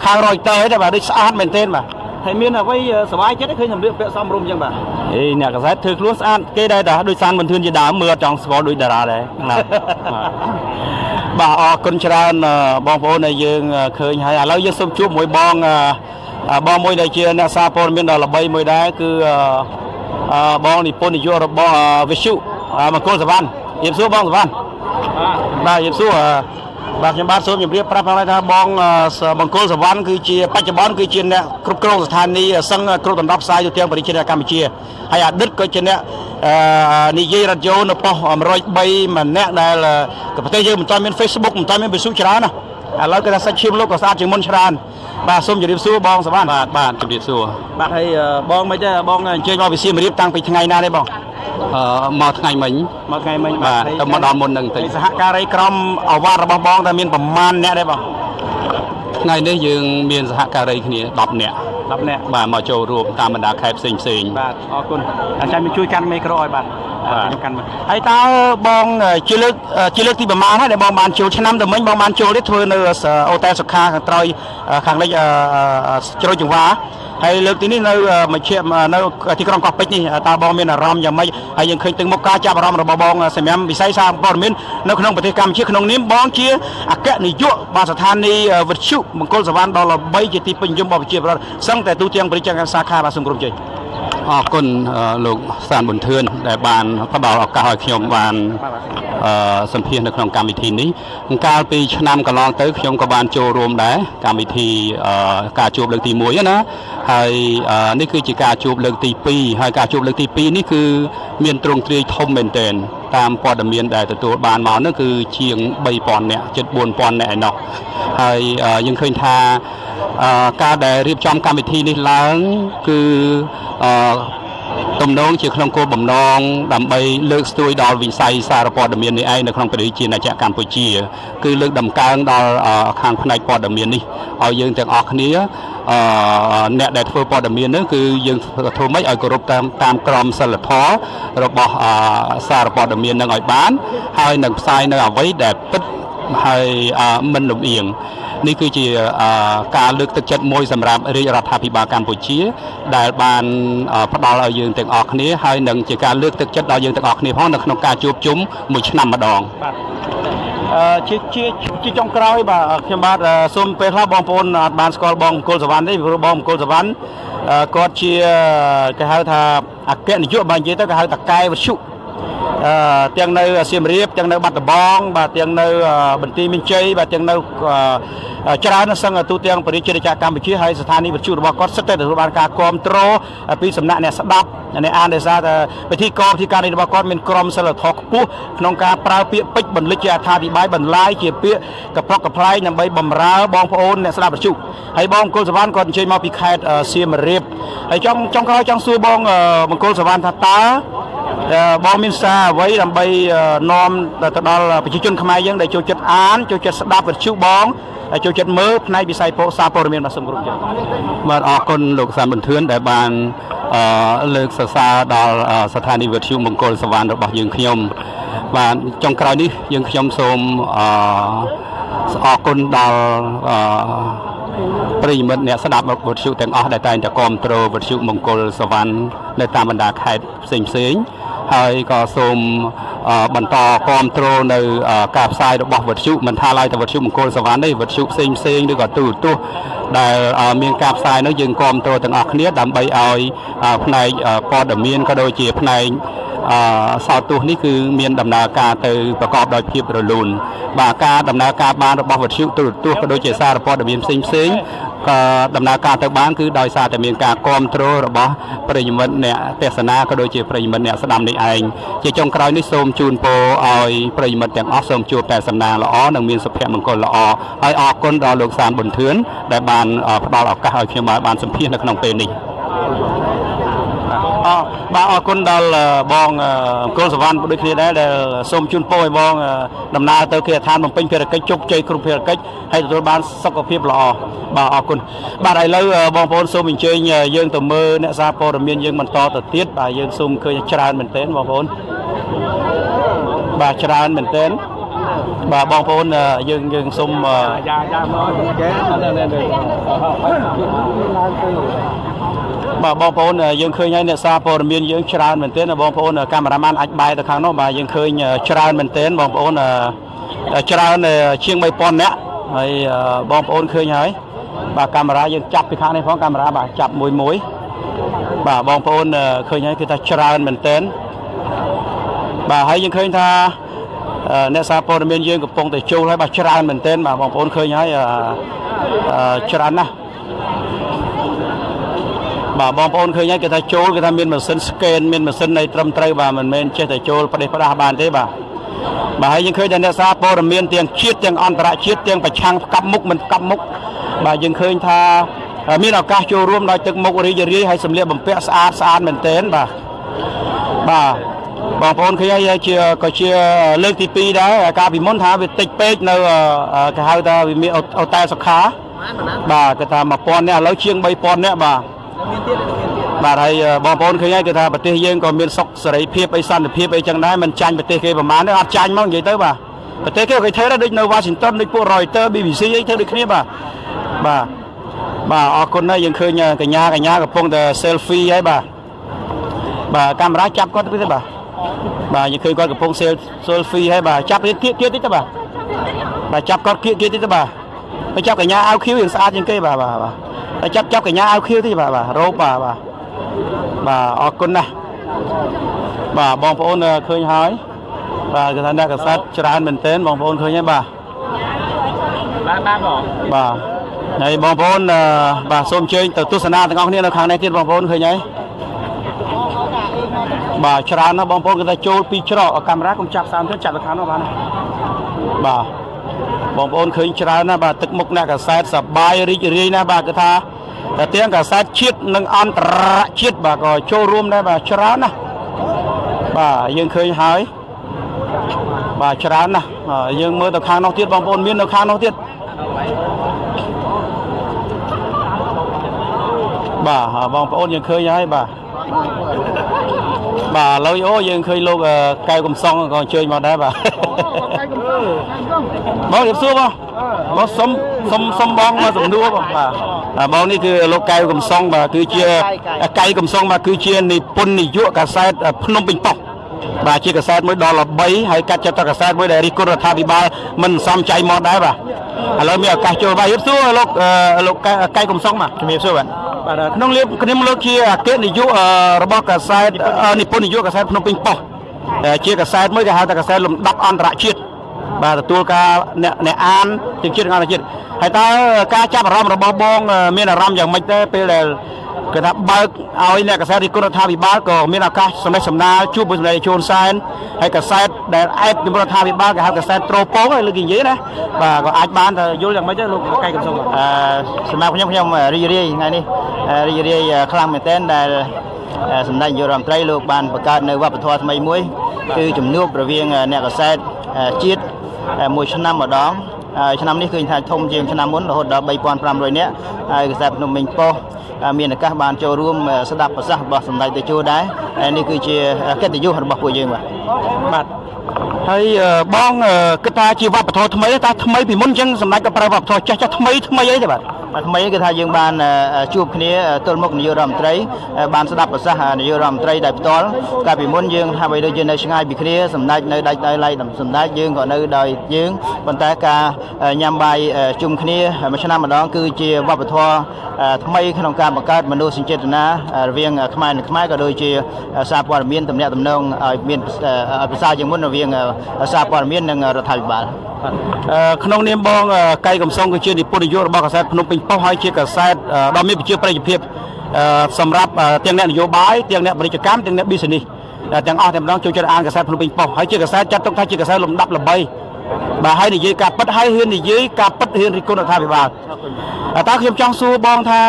ខាង Reuters ទេបាទដូចស្អាតមែនទែនបាទហើយមានអ្វីសប្បាយចិត្តឃើញសម្លៀកបំពាក់សមរម្យអញ្ចឹងបាទអ្នកកាសែតធ្វើខ្លួនស្អាតគេដែរដូចសានមន្ទឿនជាដើមមើលអត់ចង់ស្គាល់ដូចតារាដែរបាទអរគុណច្រើនបងប្អូនដែលយើងឃើញហើយឥឡូវយើងសូមជួបមួយបងមួយដែលជាអ្នកសារព័ត៌មានដ៏ល្បីមួយដែរគឺបងនិពន្ធនាយករបស់វិទ្យុមង្គលសវណ្ណជំរាបសួរបងសវណ្ណបាទជំរាបសួរបាទខ្ញុំបាទសូមជម្រាបប្រាប់ផងដែរថាបងមង្គលសវណ្ណគឺជាបច្ចុប្បន្នគឺជាអ្នកគ្រប់គ្រងស្ថានីយ៍សឹងគ្រប់ដណ្ដប់ផ្សាយទូទាំងប្រជាជនកម្ពុជាហើយអតីតក៏ជាអ្នកនិយាយរ៉ាឌីយ៉ូនៅប៉ុស្តិ៍103ម្នាក់ដែលប្រទេសយើងមិនទាន់មាន Facebook មិនទាន់មានវិទ្យុច្រើនណាឥឡូវគេថាសាច់ឈាមលោកក៏ស្អាតជាងមុនច្រើនបាទសូមជម្រាបសួរបងសវណ្ណបាទជម្រាបសួរបាទហើយបងមិនទេបងអញ្ជើញមកវិសៀមរៀបតាំងពីថ្ងៃណាទេបងមកថ្ងៃមិញបាទទៅមកដល់មុននឹងទៅសហការីក្រុមអវត្តរបស់បងតែមានប្រមាណអ្នកទេបងថ្ងៃនេះយើងមានសហការីគ្នា10នាក់បាទមកចូលរួមតាមបណ្ដាខេត្តផ្សេងបាទអរគុណអញ្ចឹងជួយកាន់មីក្រូឲ្យបាទខ្ញុំកាន់ហើយតើបងជាលើកទីប្រមាណហើយដែលបងបានចូលឆ្នាំទៅមិញបងបានចូលនេះធ្វើនៅអូតែលសុខាខាងត្រើយខាងលិចជ្រោយចង្វាហើយលើកទីនេះនៅនៅទីក្រុងកោះពេជ្រនេះតើបងមានអារម្មណ៍យ៉ាងម៉េចហើយយើងឃើញទាំងមុខការចាប់អារម្មណ៍របស់បងសម្រាប់វិស័យសារព័ត៌មាននៅក្នុងប្រទេសកម្ពុជាក្នុងនាមបងជាអគ្គនាយកបាទស្ថានីយ៍វិទ្យុមង្គលសវណ្ណដ៏ល្បីជាទីពេញនិយមរបស់ប្រជាពលរដ្ឋសឹងតែទូទាំងប្រជាជនសាខាបាទសូមគោរពជ័យអរគុណលោកសានប៊ុនធឿនដែលបានផ្ដល់ឱកាសឲ្យខ្ញុំបានសម្ភាសនៅក្នុងកម្មវិធីនេះកាលពីឆ្នាំកន្លងទៅខ្ញុំក៏បានចូលរួមដែរកម្មវិធីការជួបលើកទី1ណាហើយនេះគឺជាការជួបលើកទី2ហើយការជួបលើកទី2នេះគឺមានទ្រង់ទ្រាយធំមែនទែនតាមព័ត៌មានដែលទទួលបានមកនោះគឺជាង 3000 នាក់ជិត 4000 នាក់ឯណោះហើយយើងឃើញថាការដែលរៀបចំកម្មវិធីនេះឡើងគឺទំនងជាក្នុងគោលបំណងដើម្បីលើកស្ទួយដល់វិស័យសារព័ត៌មាននេះឯងនៅក្នុងប្រជាជាតិកម្ពុជាគឺលើកតម្កើងដល់ខាងផ្នែកព័ត៌មាននេះឲ្យយើងទាំងអស់គ្នាអ្នកដែលធ្វើព័ត៌មាននោះគឺយើងធ្វើម៉េចឲ្យគោរពតាមក្រមសីលធម៌របស់សារព័ត៌មាននឹងឲ្យបានហើយនឹងផ្សាយនៅអ្វីដែលពិតហើយមិនលំអៀងនេះគឺជាការលើកទឹកចិត្តមួយសម្រាប់រាជរដ្ឋាភិបាលកម្ពុជាដែលបានផ្ដល់ឲ្យយើងទាំងអស់គ្នាហើយនឹងជាការលើកទឹកចិត្តដល់យើងទាំងអស់គ្នាផងនៅក្នុងការជួបជុំមួយឆ្នាំម្ដងបាទ ជាចុងក្រោយបាទខ្ញុំបាទសូមពេលខ្លះបងប្អូនអត់បានស្គាល់បងមង្គលសវណ្ណទេព្រោះបងមង្គលសវណ្ណគាត់ជាគេហៅថាអគ្គនាយកបាទនិយាយទៅគេហៅថាកែវិទ្យុទាំងនៅសៀមរាបទាំងនៅបាត់ដំបងបាទទាំងនៅបន្ទាយមានជ័យបាទទាំងនៅច្រើនសឹងទូទាំងប្រជាជាតិកម្ពុជាហើយស្ថានីយវិទ្យុរបស់គាត់សិតតែទទួលបានការគ្រប់គ្រងពីសំណាក់អ្នកស្ដាប់អ្នកអានដោយសារតែពិធីការរបស់គាត់មានក្រមសីលធម៌ខ្ពស់ក្នុងការប្រើពាក្យពេចន៍បន្លិចជាអត្ថាធិប្បាយបន្លាយជាពាក្យកប្រុកកំ ប្លែងដើម្បីបំរើបងប្អូនអ្នកស្ដាប់វិទ្យុហើយបងមង្គលសវណ្ណគាត់អញ្ជើញមកពីខេត្តសៀមរាបហើយចង់ក្រោយចង់សួរបងមង្គលសវណ្ណថាតើបងមានសារអ្វីដើម្បីនាំទៅដល់ប្រជាជនខ្មែរយើងដែលចូលចិត្តអានចូលចិត្តស្ដាប់វិទ្យុបងចូលចិត្តមើលផ្នែកវិស័យសារព័ត៌មានបាទសូមគោរពចា៎បាទអរគុណលោកសានបន្ទឿនដែលបានលើកសរសើរដល់ស្ថានីយវិទ្យុមង្គលសវណ្ណរបស់យើងខ្ញុំបាទចុងក្រោយនេះយើងខ្ញុំសូមអរគុណដល់ប្រិយមិត្តអ្នកស្ដាប់វិទ្យុទាំងអស់ដែលតែងតែគាំទ្រវិទ្យុមង្គលសវណ្ណនៅតាមបណ្ដាខេត្តផ្សេងហើយក៏សូមបន្តគាំទ្រនៅការផ្សាយរបស់វិទ្យុមិនថាឡើយតែវិទ្យុមង្គលសវណ្ណទេវិទ្យុផ្សេងឬក៏ទូរទស្សន៍ដែលមានការផ្សាយនោះយើងគាំទ្រទាំងអស់គ្នាដើម្បីឲ្យផ្នែកព័ត៌មានក៏ដូចជាផ្នែកសោតទស្សន៍នេះគឺមានដំណើរការទៅប្រកបដោយភាពរលូនបាទការដំណើរការបានរបស់វិទ្យុទូរទស្សន៍ក៏ដូចជាសារព័ត៌មានផ្សេងក៏ដំណើរការទៅបានគឺដោយសារតែមានការគ្រប់គ្រងរបស់ប្រិយមិត្តអ្នកទេសនាក៏ដូចជាប្រិយមិត្តអ្នកស្ដាប់នេះឯងជាចុងក្រោយនេះសូមជូនពរឲ្យប្រិយមិត្តទាំងអស់សូមជួបតែសំណាងល្អនិងមានសុភមង្គលល្អហើយអរគុណដល់លោកសានប៊ុនធឿនដែលបានផ្ដល់ឱកាសឲ្យខ្ញុំបានសម្ភាសនៅក្នុងពេលនេះបាទអរគុណដល់បងមង្គលសវណ្ណដូចគ្នាដែរដែលសូមជូនពរឲ្យបងដំណើរទៅគេដ្ឋានបំពេញភារកិច្ចជោគជ័យគ្រប់ភារកិច្ចហើយទទួលបានសុខភាពល្អបាទអរគុណបាទឥឡូវបងប្អូនសូមអញ្ជើញយើងទៅមើលអ្នកសារព័ត៌មានយើងបន្តទៅទៀតបាទយើងសូមឃើញច្រើនមែនទែនបងប្អូនបាទច្រើនមែនទែនបាទបងប្អូនយើងសូមបាទបងប្អូនយើងឃើញហើយអ្នកសារព័ត៌មានយើងច្រើនមែនទែនបងប្អូនកាមេរ៉ាម៉ានអាចបែរទៅខាងនោះបាទយើងឃើញច្រើនមែនទែនបងប្អូនច្រើនជាង 3000 នាក់ហើយបងប្អូនឃើញហើយបាទកាមេរ៉ាយើងចាប់ពីខាងនេះផងកាមេរ៉ាបាទចាប់មួយបាទបងប្អូនឃើញហើយគឺថាច្រើនមែនទែនបាទហើយយើងឃើញថាអ្នកសារព័ត៌មានយើងកំពុងតែចូលហើយបាទច្រើនមែនទែនបាទបងប្អូនឃើញហើយច្រើនណាស់បាទបងប្អូនឃើញហើយគេថាចូលគេថាមានម៉ាស៊ីន scan មានម៉ាស៊ីននៃត្រឹមត្រូវបាទមិនមែនចេះតែចូលផ្ដេសផ្ដាស់បានទេបាទហើយយើងឃើញថាអ្នកសារព័ត៌មានទាំងជាតិទាំងអន្តរជាតិទាំងប្រឆាំងផ្កាប់មុខមិនផ្កាប់មុខបាទយើងឃើញថាមានឱកាសចូលរួមដោយទឹកមុខរីករាយហើយសម្លៀកបំពាក់ស្អាតមែនទែនបាទបងប្អូនឃើញហើយក៏ជាលើកទី2ដែរកាលពីមុនថាវាតិចពេកនៅគេហៅថាវាមានអូតែសុខាបាទគេថា 1000 នាក់ឥឡូវជាង 3000 នាក់បាទមានទៀតបាទហើយបងប្អូនឃើញហើយគឺថាប្រទេសយើងក៏មានសុខសេរីភាពអីសន្តិភាពអីចឹងដែរមិនចាញ់ប្រទេសគេប្រហែលទេអត់ចាញ់មកនិយាយទៅបាទប្រទេសគេគេធ្វើដែរដូចនៅ Washington ដូចពួក Reuters BBC អីធ្វើដូចគ្នាបាទអរគុណណាស់យើងឃើញកញ្ញាកំពុងតែ selfie ហើយបាទកាមេរ៉ាចាប់គាត់ទៅទេបាទយើងឃើញគាត់កំពុង selfie ហើយបាទចាប់ទៀតតិចទៅបាទចាប់គាត់គៀកតិចទៅបាទចាប់កញ្ញាអាវខៀវស្អាតជាងគេបាទតែចាប់កញ្ញាអាវខៀវតិចបាទរ៉ូបបាទអរគុណណាស់បាទបងប្អូនឃើញហើយបាទគឺថាអ្នកកសែតច្រើនមែនទែនបងប្អូនឃើញហើយបាទហើយបងប្អូនបាទសូមអញ្ជើញទៅទស្សនាទាំងអស់គ្នានៅខាងនេះទៀតបងប្អូនឃើញហើយបាទច្រើនណាស់បងប្អូនគឺថាចូលពីច្រកកាមេរ៉ាកុំចាប់សាមទៀតចាប់ទៅខាងនោះបានបាទបងប្អូនឃើញច្រើនណាស់បាទទឹកមុខអ្នកកសែតសប្បាយរីករាយណាស់បាទគឺថាទាំងកសែតជាតិនិងអន្តរជាតិបាទក៏ចូលរួមដែរបាទច្រើនណាស់បាទយើងឃើញហើយបាទច្រើនណាស់យើងមើលទៅខាងនោះទៀតបងប្អូនមាននៅខាងនោះទៀតបាទបងប្អូនយើងឃើញហើយបាទឥឡូវយើងឃើញលោកកែវកំសងក៏អញ្ជើញមកដែរបាទបងរៀបសួរបងសុំបងមកសំណួរបាទបងនេះគឺលោកកែវកំសងបាទគឺជាកែវកំសងបាទគឺជានិពន្ធនាយកកាសែតភ្នំពេញប៉ុស្តិ៍ បាទជាកសែតមួយដល់13ហើយកាត់ចិត្តកសែតមួយដែលរិះគន់រដ្ឋាភិបាលមិនសំចៃមកដែរបាទឥឡូវមានឱកាសចូលបាទសួរលោកកែកំសុងបាទជំរាបសួរបាទក្នុងលៀបខ្ញុំលោកជាអគ្គនាយករបស់កសែតនិពន្ធនាយកកសែតភ្នំពេញប៉ុស្តិ៍ជាកសែតមួយគេហៅថាកសែតលំដាប់អន្តរជាតិបាទទទួលការអ្នកអានទាំងជាតិនិងអន្តរជាតិហើយតើការចាប់អារម្មណ៍របស់បងមានអារម្មណ៍យ៉ាងម៉េចដែរពេលដែលគេថាបើកឲ្យអ្នកកសែតរិះគន់រដ្ឋាភិបាលក៏មានឱកាសសំណេះសំណាលជួបvớiសម្លេងជូនសែនហើយកសែតដែលឯកជំនរដ្ឋាភិបាលគេហៅកសែតត្រូពងហើយលើកនិយាយណាបាទក៏អាចបានទៅយល់យ៉ាងម៉េចដែរលោកកែកំសុងសម្រាប់ខ្ញុំរីករាយថ្ងៃនេះរីករាយខ្លាំងមែនទែនដែលសម្ដេចនាយករដ្ឋមន្ត្រីលោកបានបង្កើតនៅវប្បធម៌ថ្មីមួយគឺជំនួបរវាងអ្នកកសែតជាតិមួយឆ្នាំម្ដងឆ្នាំនេះឃើញថាធំជាងឆ្នាំមុនរហូតដល់ 3,500 នាក់ហើយកសែតភ្នំពេញប៉ុស្តិ៍មានឱកាសបានចូលរួមស្ដាប់ប្រសាសន៍របស់សម្ដេចតេជោដែរនេះគឺជាកិត្តិយសរបស់ពួកយើងបាទហើយបងគិតថាជាវប្បធម៌ថ្មីតែថ្មីពីមុនអញ្ចឹងសម្ដេចក៏ប្រើវប្បធម៌ចាស់ថ្មីអីទេបាទថ្មីគឺថាយើងបានជួបគ្នាទល់មុខនាយករដ្ឋមន្ត្រីបានស្ដាប់ប្រសាសន៍នាយករដ្ឋមន្ត្រីដោយផ្ទាល់កាលពីមុនយើងថាបីដូចយើងនៅឆ្ងាយពីគ្នាសម្ដេចនៅដាច់ដោយឡែកសម្ដេចយើងក៏នៅដោយយើងប៉ុន្តែការញ៉ាំបាយជុំគ្នាមួយឆ្នាំម្ដងគឺជាវប្បធម៌ថ្មីក្នុងការបង្កើតមនោសញ្ចេតនារវាងខ្មែរនិងខ្មែរក៏ដូចជាសារព័ត៌មានទំនាក់ទំនងឲ្យមានប្រសើរជាងមុនរវាងសារព័ត៌មាននិងរដ្ឋាភិបាលក្នុងនាមបងកៃកំសុងគឺជានិពន្ធនាយករបស់កាសែតភ្នំពេញប៉ុស្តិ៍ហើយជាកាសែតដ៏មានប្រជាប្រិយភាពសម្រាប់ទាំងអ្នកនយោបាយទាំងអ្នកពាណិជ្ជកម្មទាំងអ្នក business ទាំងអស់តែម្ដងចូលចិត្តអានកាសែតភ្នំពេញប៉ុស្តិ៍ហើយជាកាសែតចាត់ទុកថាជាកាសែតលំដាប់ល្បីបាទហើយនិយាយការពិតហើយហ៊ាននិយាយការពិតហ៊ានរិះគន់រដ្ឋាភិបាលតើខ្ញុំចង់សួរបងថា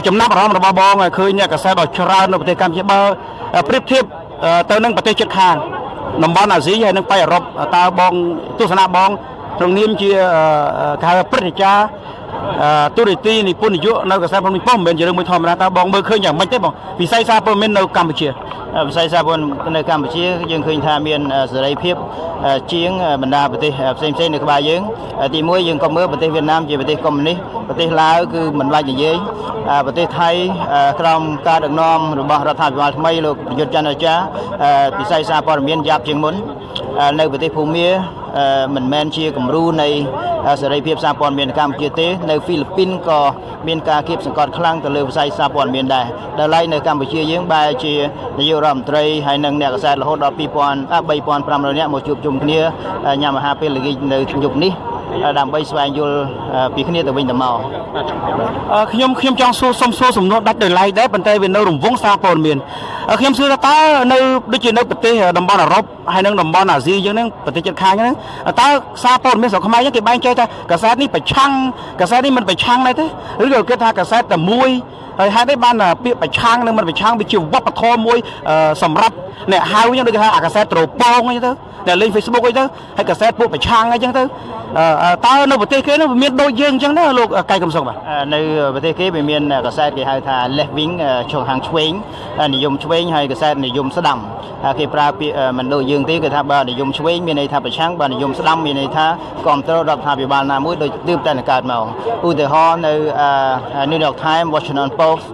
ចំណាប់អារម្មណ៍របស់បងឃើញអ្នកកាសែតដ៏ច្រើននៅប្រទេសកម្ពុជាបើប្រៀបធៀបទៅនឹងប្រទេសជិតខាងតំបន់អាស៊ីហើយនិងប៉ៃអឺរ៉ុបតើបងទស្សនៈបងក្នុងនាមជាគេហៅព្រឹទ្ធាចារ្យទូរទស្សន៍និពន្ធនាយកនៅកាសែតភ្នំពេញប៉ុស្តិ៍មិនមែនជារឿងមួយធម្មតាតើបងមើលឃើញយ៉ាងម៉េចទេបងវិស័យសារព័ត៌មាននៅកម្ពុជាវិស័យសារព័ត៌មាននៅកម្ពុជាយើងឃើញថាមានសេរីភាពជាងបណ្ដាប្រទេសផ្សេងនៅក្បែរយើងទី1យើងក៏មើលប្រទេសវៀតណាមជាប្រទេសកុម្មុយនីសប្រទេសឡាវគឺមិនបាច់និយាយប្រទេសថៃក្រោមការដឹកនាំរបស់រដ្ឋាភិបាលថ្មីលោកប្រយុទ្ធច័ន្ទរចាវិស័យសារព័ត៌មានយ៉ាប់ជាងមុននៅប្រទេសភូមាមិនមែនជាគំរូនៃសេរីភាពសារព័ត៌មាននៅកម្ពុជាទេនៅហ្វីលីពីនក៏មានការគៀបសង្កត់ខ្លាំងទៅលើវិស័យសារព័ត៌មានដែរដល់ឡែកនៅកម្ពុជាយើងបែរជានាយករដ្ឋមន្ត្រីហើយនិងអ្នកកាសែតរហូតដល់ 3,500 នាក់មកជួបជុំគ្នាញ៉ាំអាហារពេលល្ងាចនៅយប់នេះដើម្បីស្វែងយល់ពីគ្នាទៅវិញទៅមកខ្ញុំចង់សួរសំណួរដាច់ដោយឡែកដែរប៉ុន្តែវានៅរង្វង់សារព័ត៌មានខ្ញុំសួរថាតើនៅដូចជានៅប្រទេសតំបន់អឺរ៉ុបហើយនិងតំបន់អាស៊ីយើងហ្នឹងប្រទេសជិតខាងហ្នឹងតើសារព័ត៌មានស្រុកខ្មែរហ្នឹងគេបែងចែកថាកាសែតនេះប្រឆាំងកាសែតនេះមិនប្រឆាំងដែរទេឬក៏គេថាកាសែតតែមួយហើយហេតុអីបានពាក្យប្រឆាំងនិងមិនប្រឆាំងវាជាវប្បធម៌មួយសម្រាប់អ្នកហៅអញ្ចឹងដូចគេហៅអាកាសែតត្រូពងអញ្ចឹងទៅតែលេង Facebook អីទៅហើយកាសែតពួកប្រឆាំងអញ្ចឹងទៅតើនៅប្រទេសគេនោះវាមានដូចយើងអញ្ចឹងណាលោកកៃកំសុងបាទនៅប្រទេសគេវាមានកាសែតគេហៅថា left wing ឈរខាងឆ្វេងនិយមឆ្វេងហើយកាសែតនិយមស្ដាំគេប្រើពាក្យមិនដូចយើងទេគេថាបើនិយមឆ្វេងមានន័យថាប្រឆាំងបើនិយមស្ដាំមានន័យថាគ្រប់គ្រងរដ្ឋាភិបាលណាមួយដូចទើបតែកើតមកឧទាហរណ៍នៅ New York Times Washington Post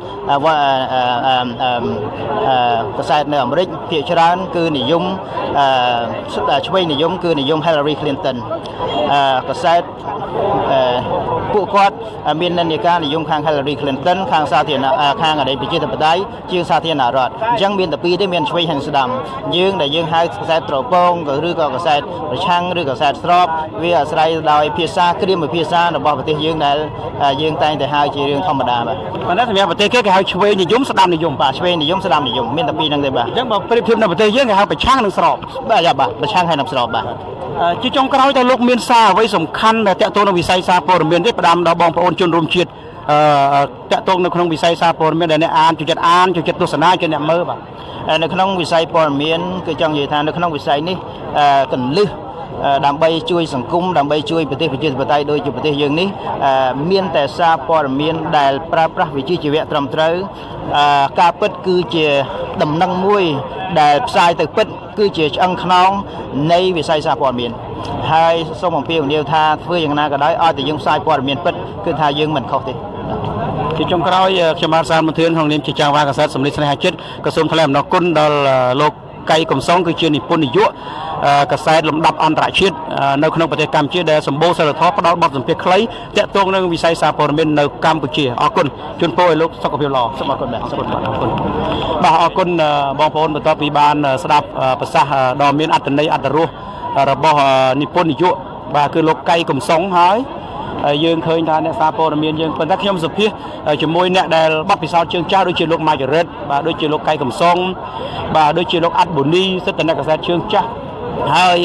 កាសែតនៅអាមេរិកភាគច្រើនគឺនិយមឆ្វេងនិយមគឺនិយម Hillary Clinton កាសែតពួកគាត់មាននិន្នាការនិយមខាង Hillary Clinton ខាងសាធារណខាងអតីតប្រជាធិបតេយ្យជាងសាធារណរដ្ឋអញ្ចឹងមានតែពីរទេមានឆ្វេងហើយស្ដាំយើងដែលយើងហៅកាសែតត្រពងឬក៏កាសែតប្រឆាំងឬកាសែតស្របវាអាស្រ័យដោយភាសាគ្រាមភាសារបស់ប្រទេសយើងដែលយើងតែងតែហៅជារឿងធម្មតាបាទប៉ុន្តែសម្រាប់ប្រទេសគេហៅឆ្វេងនិយមស្ដាំនិយមបាទឆ្វេងនិយមស្ដាំនិយមមានតែពីរហ្នឹងទេបាទអញ្ចឹងបើប្រៀបធៀបនៅប្រទេសយើងគេហៅប្រឆាំងនិងស្របបាទប្រឆាំងហើយនិងស្របបាទជាចុងក្រោយតើលោកមានសារអ្វីសំខាន់ដែលតាក់ទងនឹងវិស័យសារព័ត៌មានទេផ្ដាំដល់បងប្អូនជនរួមជាតិតាក់ទងនៅក្នុងវិស័យសារព័ត៌មានដែលអ្នកអានចូលចិត្តទស្សនាចូលអ្នកមើលបាទនៅក្នុងវិស័យព័ត៌មានគឺចង់និយាយថានៅក្នុងវិស័យនេះកន្លឹះដើម្បីជួយសង្គមដើម្បីជួយប្រទេសប្រជាធិបតេយ្យដូចជាប្រទេសយើងនេះមានតែសារព័ត៌មានដែលប្រើប្រាស់វិជ្ជាជីវៈត្រឹមត្រូវការពិតគឺជាដំណឹងមួយដែលផ្សាយទៅពិតគឺជាឆ្អឹងខ្នងនៃវិស័យសារព័ត៌មានហើយសូមអំពាវនាវថាធ្វើយ៉ាងណាក៏ដោយឲ្យតែយើងផ្សាយព័ត៌មានពិតគឺថាយើងមិនខុសទេជាចុងក្រោយខ្ញុំបាទសារមន្ត្រីក្នុងនាមជាចាងវ៉ាកាសែតសម្លេងស្នេហាជាតិក៏សូមថ្លែងអំណរគុណដល់លោក កៃកំសងគឺជានិពន្ធនាយកកសែតលំដាប់អន្តរជាតិនៅក្នុងប្រទេសកម្ពុជាដែលសម្បូរសិលធម៌ផ្ដល់បទសម្ភាសន៍ខ្លីតាក់ទងនឹងវិស័យសារព័ត៌មាននៅកម្ពុជាអរគុណជូនពរឲ្យលោកសុខភាពល្អសូមអរគុណបាទសូមអរគុណបាទអរគុណបងប្អូនបន្ទាប់ពីបានស្ដាប់ប្រសាសន៍ដ៏មានអត្ថន័យអត្ថរសរបស់និពន្ធនាយកបាទគឺលោកកៃកំសងហើយយើងឃើញថាអ្នកសារព័ត៌មានយើងប៉ុន្តែខ្ញុំសុភាសជាមួយអ្នកដែលបទពិសោធន៍ជើងចាស់ដូចជាលោកម៉ាចរិតបាទដូចជាលោកកៃកំសងបាទដូចជាលោកអាត់បូនីសិទ្ធិអ្នកកសែតជើងចាស់ហើយ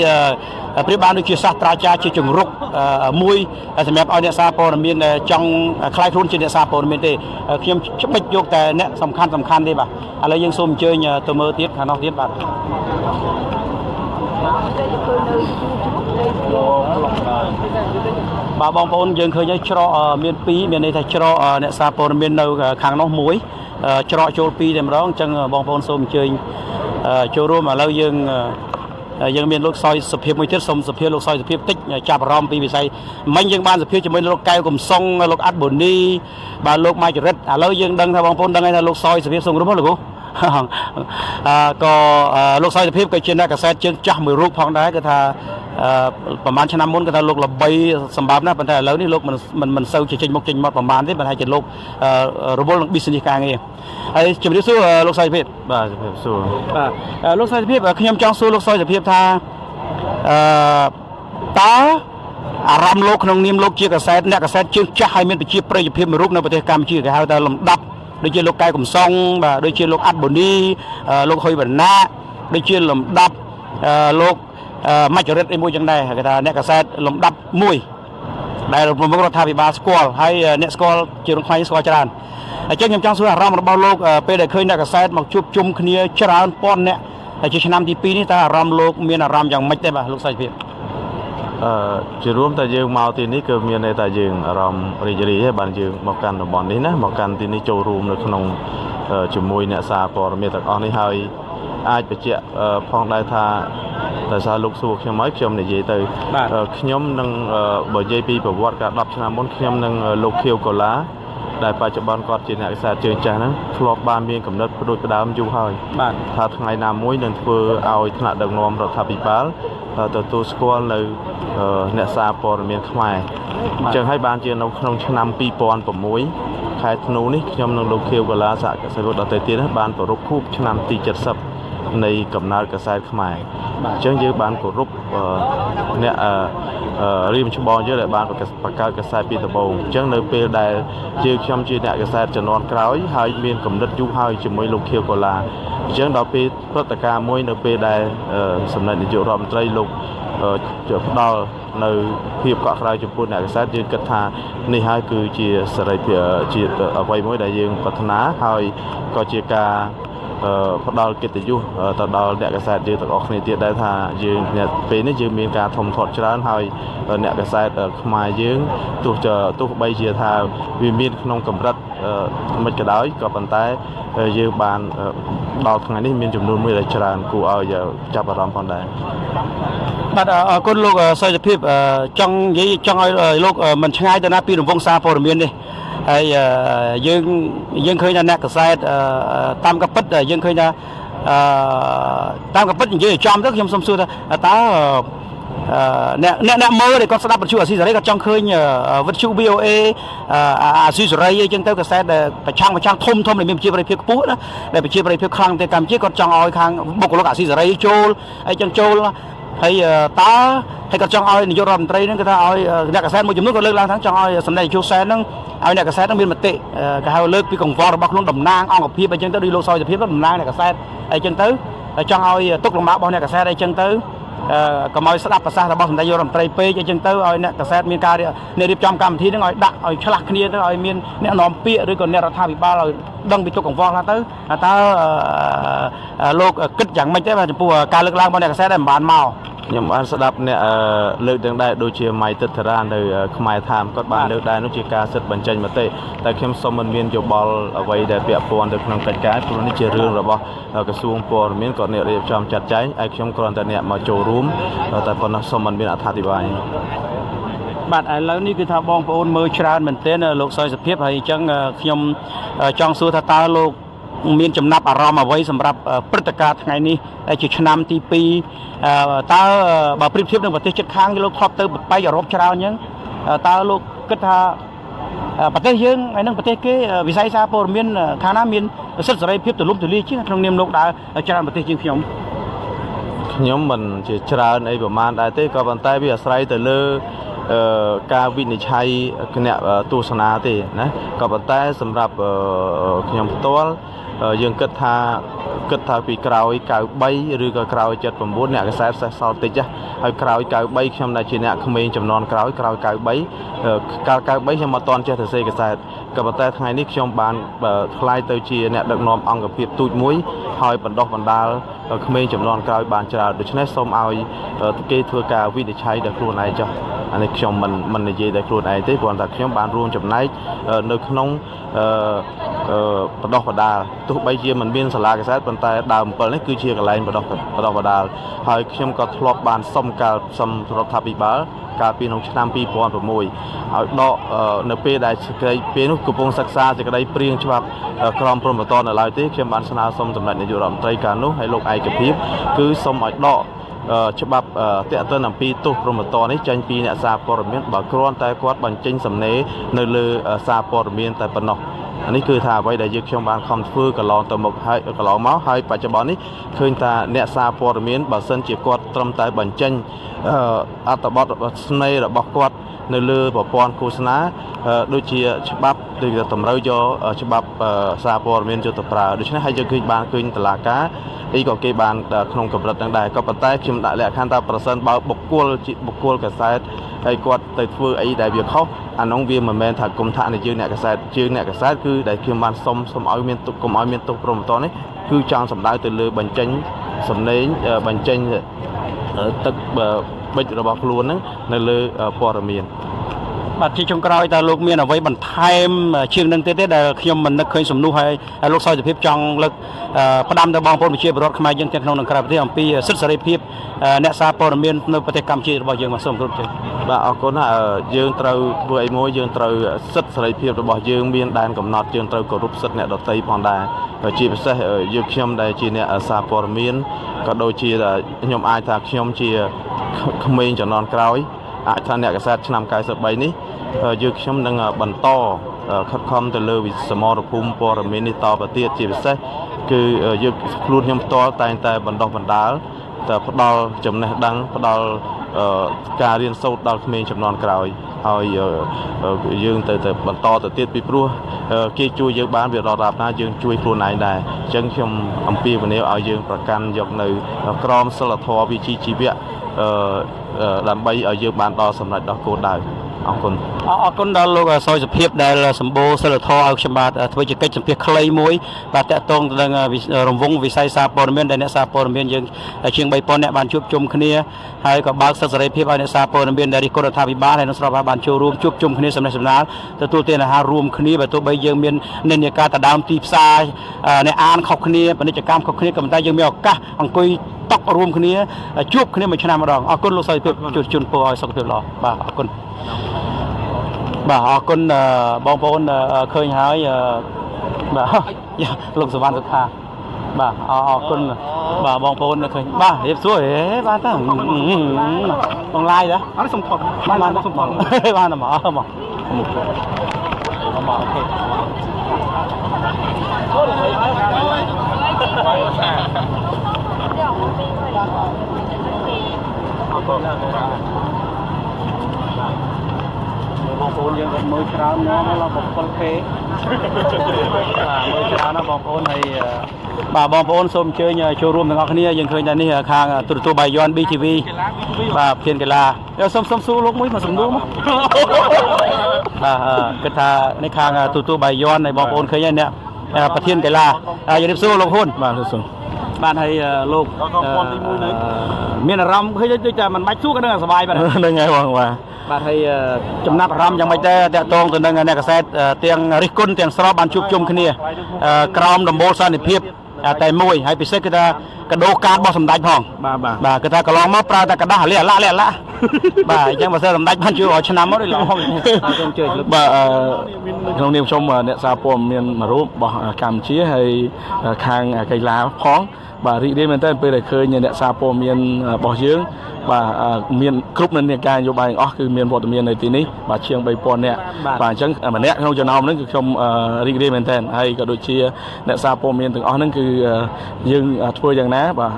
ប្រៀបបានដូចជាសាស្ត្រាចារ្យជាជំរុកមួយសម្រាប់ឲ្យអ្នកសារព័ត៌មានចង់ខ្លាយខ្លួនជាអ្នកសារព័ត៌មានទេខ្ញុំច្បិចយកតែអ្នកសំខាន់ទេបាទឥឡូវយើងសូមអញ្ជើញទៅមើលទៀតខាងនោះទៀតបាទបាទបងប្អូនយើងឃើញហើយច្រកមាន2មានន័យថាច្រកអ្នកសារព័ត៌មាននៅខាងនោះមួយច្រកចូល2តែម្ដងអញ្ចឹងបងប្អូនសូមអញ្ជើញចូលរួមឥឡូវយើងមានលោកសយសុភាពមួយទៀតសូមសុភាពលោកសយសុភាពតិចចាប់អារម្មណ៍ពីវិស័យមិញយើងបានសុភាពជាមួយលោកកែវកំសុងលោកអាត់បូនីបាទលោកម៉ាចរិតឥឡូវយើងដឹងថាបងប្អូនដឹងហើយថាលោកសយសុភាពសូមរួមមកលោកគ្រូក៏លោកសយសុភាពក៏ជាអ្នកកសែតជើងចាស់មួយរូបផងដែរគឺថាប្រហែលឆ្នាំមុនគាត់ថាលោកល្បីសម្រាប់ណាស់ប៉ុន្តែឥឡូវនេះលោកមិនសូវចេញមុខចេញមាត់ប្រហែលទេប៉ុន្តែជាលោករវល់នឹង business ការងារហើយជំរាបសួរលោកសយសុភាពបាទជំរាបសួរបាទលោកសយសុភាពខ្ញុំចង់សួរលោកសយសុភាពថាតើអារម្មណ៍លោកក្នុងនាមលោកជាកសែតអ្នកកសែតជើងចាស់ហើយមានប្រជាប្រិយភាពមួយរូបនៅប្រទេសកម្ពុជាគេហៅថាលំដាប់ដូចជាលោកកែវកំសុងបាទដូចជាលោកអាត់បូនីលោកហ៊ុយវណ្ណាដូចជាលំដាប់លោកម៉ាចរិតមួយចឹងដែរគេថាអ្នកកសែតលំដាប់មួយដែលប្រមុខរដ្ឋាភិបាលស្គាល់ហើយអ្នកស្គាល់ជារងខ្មែរស្គាល់ច្រើនអញ្ចឹងខ្ញុំចង់សួរអារម្មណ៍របស់លោកពេលដែលឃើញអ្នកកសែតមកជួបជុំគ្នាច្រើនពាន់អ្នកជាឆ្នាំទី2នេះតើអារម្មណ៍លោកមានអារម្មណ៍យ៉ាងម៉េចដែរបាទលោកសយភាពជារួមតែយើងមកទីនេះគឺមានន័យថាយើងអារម្មណ៍រីករាយហើយបានយើងមកកាន់តំបន់នេះណាមកកាន់ទីនេះចូលរួមនៅក្នុងជាមួយអ្នកសារព័ត៌មានទាំងអស់នេះហើយអាចបញ្ជាក់ផងដែរថាដោយសារលោកសួរខ្ញុំហើយខ្ញុំនិយាយទៅខ្ញុំនឹងបើនិយាយពីប្រវត្តិការ10ឆ្នាំមុនខ្ញុំនឹងលោកខៀវកូឡាដែលបច្ចុប្បន្នគាត់ជាអ្នកកសែតជើងចាស់ហ្នឹងធ្លាប់បានមានកំណត់ផ្ដួចផ្ដើមយូរហើយថាថ្ងៃណាមួយនឹងធ្វើឲ្យថ្នាក់ដឹកនាំរដ្ឋាភិបាលទទួលស្គាល់នៅអ្នកសារព័ត៌មានខ្មែរអញ្ចឹងហើយបានជានៅក្នុងឆ្នាំ2006ខែធ្នូនេះខ្ញុំនិងលោកខៀវកូឡាសហកសិករដទៃទៀតបានប្រពខួបឆ្នាំទី70នៃកំណើតកសែតខ្មែរអញ្ចឹងយើងបានគោរពអ្នករៀមច្បងយើងដែលបានបង្កើតកសែតពីដំបូងអញ្ចឹងនៅពេលដែលយើងខ្ញុំជាអ្នកកសែតជំនាន់ក្រោយហើយមានកំណត់យូរហើយជាមួយលោកខៀវកូឡាអញ្ចឹងដល់ពេលព្រឹត្តិការណ៍មួយនៅពេលដែលសម្ដេចនាយករដ្ឋមន្ត្រីលោកផ្ដល់នៅភាពកក់ក្ដៅចំពោះអ្នកកសែតយើងគិតថានេះហើយគឺជាសេរីភាពជាអ្វីមួយដែលយើងប្រាថ្នាហើយក៏ជាការផ្ដល់កិត្តិយសទៅដល់អ្នកកសែតយើងទាំងអស់គ្នាទៀតដែរថាយើងពេលនេះយើងមានការធំធាត់ច្រើនហើយអ្នកកសែតខ្មែរយើងទោះបីជាថាវាមានក្នុងកម្រិតមិនក៏ដោយក៏ប៉ុន្តែយើងបានដល់ថ្ងៃនេះមានចំនួនមួយដែលច្រើនគួរឲ្យចាប់អារម្មណ៍ផងដែរបាទអរគុណលោកសយសុភាពចង់និយាយចង់ឲ្យលោកមិនឆ្ងាយទៅណាពីរង្វង់សារព័ត៌មាននេះហើយយើងឃើញថាអ្នកកសែតតាមកពិតយើងឃើញថាតាមកពិតនិយាយចំទៅខ្ញុំសូមសួរថាតើអ្នកមើលដែលគាត់ស្ដាប់វិទ្យុអាស៊ីសេរីគាត់ចង់ឃើញវិទ្យុ VOA អាស៊ីសេរីអីចឹងទៅកសែតប្រឆាំងធំដែលមានប្រជាប្រិយភាពខ្ពស់ណាដែលប្រជាប្រិយភាពខ្លាំងទៅកម្ពុជាគាត់ចង់ឲ្យខាងបុគ្គលិកអាស៊ីសេរីចូលអីចឹងចូលហើយតើហើយគាត់ចង់ឲ្យនាយករដ្ឋមន្ត្រីហ្នឹងគេថាឲ្យអ្នកកសែតមួយចំនួនក៏លើកឡើងថាចង់ឲ្យសម្ដេចនាយកសែនហ្នឹងឲ្យអ្នកកសែតហ្នឹងមានមតិគេហៅលើកពីកង្វល់របស់ខ្លួនតំណាងអង្គភាពអីចឹងទៅដូចលោកសយសុភាពតំណាងអ្នកកសែតអីចឹងទៅចង់ឲ្យទុកលំបាករបស់អ្នកកសែតអីចឹងទៅកុំឲ្យស្ដាប់ប្រសាសន៍របស់សម្ដេចនាយករដ្ឋមន្ត្រីពេកអីចឹងទៅឲ្យអ្នកកសែតមានការរៀបចំកម្មវិធីហ្នឹងឲ្យដាក់ឲ្យឆ្លាស់គ្នាទៅឲ្យមានអ្នកនាំពាក្យឬក៏អ្នករដ្ឋាភិបាលឲ្យដឹងពីទុកកង្វល់ថាទៅតើលោកគិតយ៉ាងម៉េចទេចំពោះការលើកឡើងរបស់អ្នកកសែតដែលមិនបានមកខ្ញុំបានស្ដាប់អ្នកលើកទាំងដែរដូចជាម៉ៃទិដ្ឋារានៅខ្មែរថាមគាត់បានលើកដែរនោះជាការសិទ្ធិបញ្ចេញមតិតែខ្ញុំសូមមិនមានយោបល់អ្វីដែលពាក់ព័ន្ធទៅក្នុងកិច្ចការព្រោះនេះជារឿងរបស់ក្រសួងព័ត៌មានគាត់អ្នករៀបចំចាត់ចែងហើយខ្ញុំគ្រាន់តែអ្នកមកចូលរួមតែប៉ុណ្ណោះសូមមិនមានអត្ថាធិប្បាយបាទឥឡូវនេះគឺថាបងប្អូនមើលច្រើនមែនទែនលោកសយសុភាពហើយអញ្ចឹងខ្ញុំចង់សួរថាតើលោក មានចំណាប់អារម្មណ៍អ្វីសម្រាប់ព្រឹត្តិការណ៍ថ្ងៃនេះដែលជាឆ្នាំទី2តើបើប្រៀបធៀបនឹងប្រទេសជិតខាងលោកធ្លាប់ទៅបែកអឺរ៉ុបច្រើនអញ្ចឹងតើលោកគិតថាប្រទេសយើងហើយនឹងប្រទេសគេវិស័យសារព័ត៌មានខាងណាមានសិទ្ធិសេរីភាពទូលំទូលាយជាងក្នុងនាមលោកដើរច្រើនប្រទេសជាងខ្ញុំមិនជាច្រើនអីប្រហែលដែរទេក៏ប៉ុន្តែវាអាស្រ័យទៅលើការវិនិច្ឆ័យគណៈទស្សនាទេណាក៏ប៉ុន្តែសម្រាប់ខ្ញុំផ្ទាល់យើងគិតថាពីក្រោយ93ឬក៏ក្រោយ79អ្នកកសែតសេះសល់តិចហើយក្រោយ93ខ្ញុំដែលជាអ្នកក្មេងចំនួនក្រោយ93កាល93ខ្ញុំអត់ទាន់ចេះទៅសេកសែតក៏ប៉ុន្តែថ្ងៃនេះខ្ញុំបានថ្លែងទៅជាអ្នកដឹកនាំអង្គភាពទូចមួយហើយបណ្ដោះបណ្ដាលក្មេងចំនួនក្រោយបានច្រើនដូច្នេះសូមឲ្យគេធ្វើការវិនិច្ឆ័យដល់ខ្លួនឯងចុះអានេះខ្ញុំមិននិយាយតែខ្លួនឯងទេព្រោះតែខ្ញុំបានរួមចំណែកនៅក្នុងបណ្ដោះបណ្ដាលទោះបីជាមិនមានសាលាកសែតប៉ុន្តែដើម7នេះគឺជាកន្លែងបណ្ដោះបណ្ដាលហើយខ្ញុំក៏ធ្លាប់បានសុំរដ្ឋាភិបាលកាលពីក្នុងឆ្នាំ2006ឲ្យដកនៅពេលដែលពេលនោះកំពុងសិក្សាសេចក្តីព្រៀងច្បាប់ក្រមព្រហ្មទណ្ឌនៅឡើយទេខ្ញុំបានស្នើសុំសម្ដេចនាយករដ្ឋមន្ត្រីកាលនោះឲ្យលោកឯកភាពគឺសុំឲ្យដកច្បាប់តាក់ទិនអំពីទោសព្រហ្មទណ្ឌនេះចេញពីអ្នកសារព័ត៌មានបើគ្រាន់តែគាត់បញ្ចេញសំណេរនៅលើសារព័ត៌មានតែប៉ុណ្ណោះនេះគឺថាអ្វីដែលយើងខ្ញុំបានខំធ្វើកន្លងទៅមកហើយកន្លងមកហើយបច្ចុប្បន្ននេះឃើញថាអ្នកសារព័ត៌មានបើសិនជាគាត់ត្រឹមតែបញ្ចេញអត្ថបទស្នេហ៍របស់គាត់នៅលើប្រព័ន្ធឃោសនាដូចជាច្បាប់ដូចជាតម្រូវយកច្បាប់សារព័ត៌មានយកទៅប្រើដូច្នេះហើយយើងឃើញតុលាការអីក៏គេបានក្នុងកម្រិតហ្នឹងដែរក៏ប៉ុន្តែខ្ញុំដាក់លក្ខខណ្ឌថាប្រសិនបើបុគ្គលកសែតហើយគាត់ទៅធ្វើអីដែលវាខុសអានោះវាមិនមែនថាគុំថានៃយើងអ្នកកសែតគឺដែលខ្ញុំបានសុំឲ្យមានទុកកុំឲ្យមានទុកព្រមតនេះគឺចង់សម្ដៅទៅលើបញ្ចេញសំឡេងបញ្ចេញទឹកបិចរបស់ខ្លួនហ្នឹងនៅលើព័ត៌មានបាទជាចុងក្រោយតើលោកមានអ្វីបន្ថែមជាងនឹងទេដែលខ្ញុំមិននឹកឃើញសំណួរហើយលោកសោយសុភាពចង់លើកផ្ដាំទៅបងប្អូនប្រជាពលរដ្ឋខ្មែរយើងទាំងក្នុងនិងក្រៅប្រទេសអំពីសិទ្ធិសេរីភាពអ្នកសារព័ត៌មាននៅប្រទេសកម្ពុជារបស់យើងមកសូមគោរពជម្រាបបាទអរគុណយើងត្រូវធ្វើអីមួយយើងត្រូវសិទ្ធិសេរីភាពរបស់យើងមានដែនកំណត់យើងត្រូវគោរពសិទ្ធិអ្នកដទៃផងដែរជាពិសេសយើងខ្ញុំដែលជាអ្នកសារព័ត៌មានក៏ដូចជាខ្ញុំអាចថាខ្ញុំជាក្មេងជំនាន់ក្រោយអាចថាអ្នកកសែតឆ្នាំ93នេះយើងខ្ញុំនឹងបន្តខិតខំទៅលើសមរភូមិព័ត៌មាននេះតទៅទៀតជាពិសេសគឺយើងខ្លួនខ្ញុំផ្ទាល់តែងតែបណ្ដុះបណ្ដាលតែផ្ដល់ចំណេះដឹងផ្ដល់ការរៀនសូត្រដល់ក្មេងជំនាន់ក្រោយហើយយើងទៅបន្តទៅទៀតពីព្រោះគេជួយយើងបានវាដល់ណាយើងជួយខ្លួនឯងដែរអញ្ចឹងខ្ញុំអំពាវនាវឲ្យយើងប្រកាន់យកនៅក្រមសីលធម៌វិជ្ជាជីវៈដើម្បីឲ្យយើងបានដល់សម្រេចដល់គោលដៅអរគុណដល់លោកសោយសុភាពដែលសម្បូរសិលធម៌ឲ្យខ្ញុំបាទធ្វើជាកិច្ចសម្ភាសខ្លីមួយបាទតាក់ទងទៅនឹងរង្វង់វិស័យសារព័ត៌មានដែលអ្នកសារព័ត៌មានយើងជាង 3000 អ្នកបានជួបជុំគ្នាហើយក៏បើកសិទ្ធិសេរីភាពឲ្យអ្នកសារព័ត៌មានដែលរិះគន់រដ្ឋាភិបាលហើយនឹងស្របហើយបានចូលរួមជួបជុំគ្នាសំណេះសំណាលទទួលទានអាហាររួមគ្នាបើទោះបីយើងមាននិន្នាការទៅដើមទីផ្សារអ្នកអានខុសគ្នាពាណិជ្ជកម្មខុសគ្នាក៏ប៉ុន្តែយើងមានឱកាសអង្គុយតុករួមគ្នាជួបគ្នាមួយឆ្នាំម្ដងអរគុណលោកសោយសុភាពជូនពរឲ្យសុខភាពល្អបាទអរគុណបាទអរគុណបងប្អូនឃើញហើយបាទលោកសវណ្ណសុខាបាទអរគុណបាទបងប្អូនឃើញបាទរៀបសួរហេបាទតាបងឡាយតាអត់សុំថតបានសុំថតបានមកអូខេបងប្អូនយើងក៏មើលច្រើនណាស់ដល់7K បាទមើលច្រើនណាស់បងប្អូនហើយបាទបងប្អូនសូមអញ្ជើញចូលរួមទាំងអស់គ្នាយើងឃើញថានេះខាងទូរទស្សន៍បាយ័ន BTV បាទធានកីឡាសូមសួរលោកមួយសំណួរមកបាទគិតថានេះខាងទូរទស្សន៍បាយ័នហើយបងប្អូនឃើញហើយអ្នកប្រធានកីឡាជំរាបសួរលោកហ៊ុនបាទសូមបាទហើយលោកមានអារម្មណ៍ឃើញដូចតែមិនបាច់សួរក៏នឹងសប្បាយបាទហ្នឹងហើយបងបាទហើយចំណាប់អារម្មណ៍យ៉ាងម៉េចដែរតាក់ទងទៅនឹងអ្នកកសែតទាំងរិះគន់ទាំងស្របបានជួបជុំគ្នាក្រោមដំបូលសន្តិភាពតែមួយហើយពិសេសគឺថា កដោកាតរបស់សម្ដេចផងបាទគឺថាកន្លងមកប្រើតែกระดาษលាក់បាទអញ្ចឹងបើសិនសម្ដេចបានជួយឲ្យឆ្នាំមកដូចល្អបាទក្នុងនាមខ្ញុំអ្នកសារព័ត៌មានមួយរូបរបស់កម្ពុជាហើយខាងកីឡាផងបាទរីករាយមែនតើពេលដែលឃើញអ្នកសារព័ត៌មានរបស់យើងបាទមានគ្រប់និន្នាការនយោបាយទាំងអស់គឺមានវត្តមាននៅទីនេះបាទជាង 3000 នាក់បាទអញ្ចឹងម្នាក់ក្នុងចំណោមហ្នឹងគឺខ្ញុំរីករាយមែនតើហើយក៏ដូចជាអ្នកសារព័ត៌មានទាំងអស់ហ្នឹងគឺយើងធ្វើយ៉ាងណាបាទ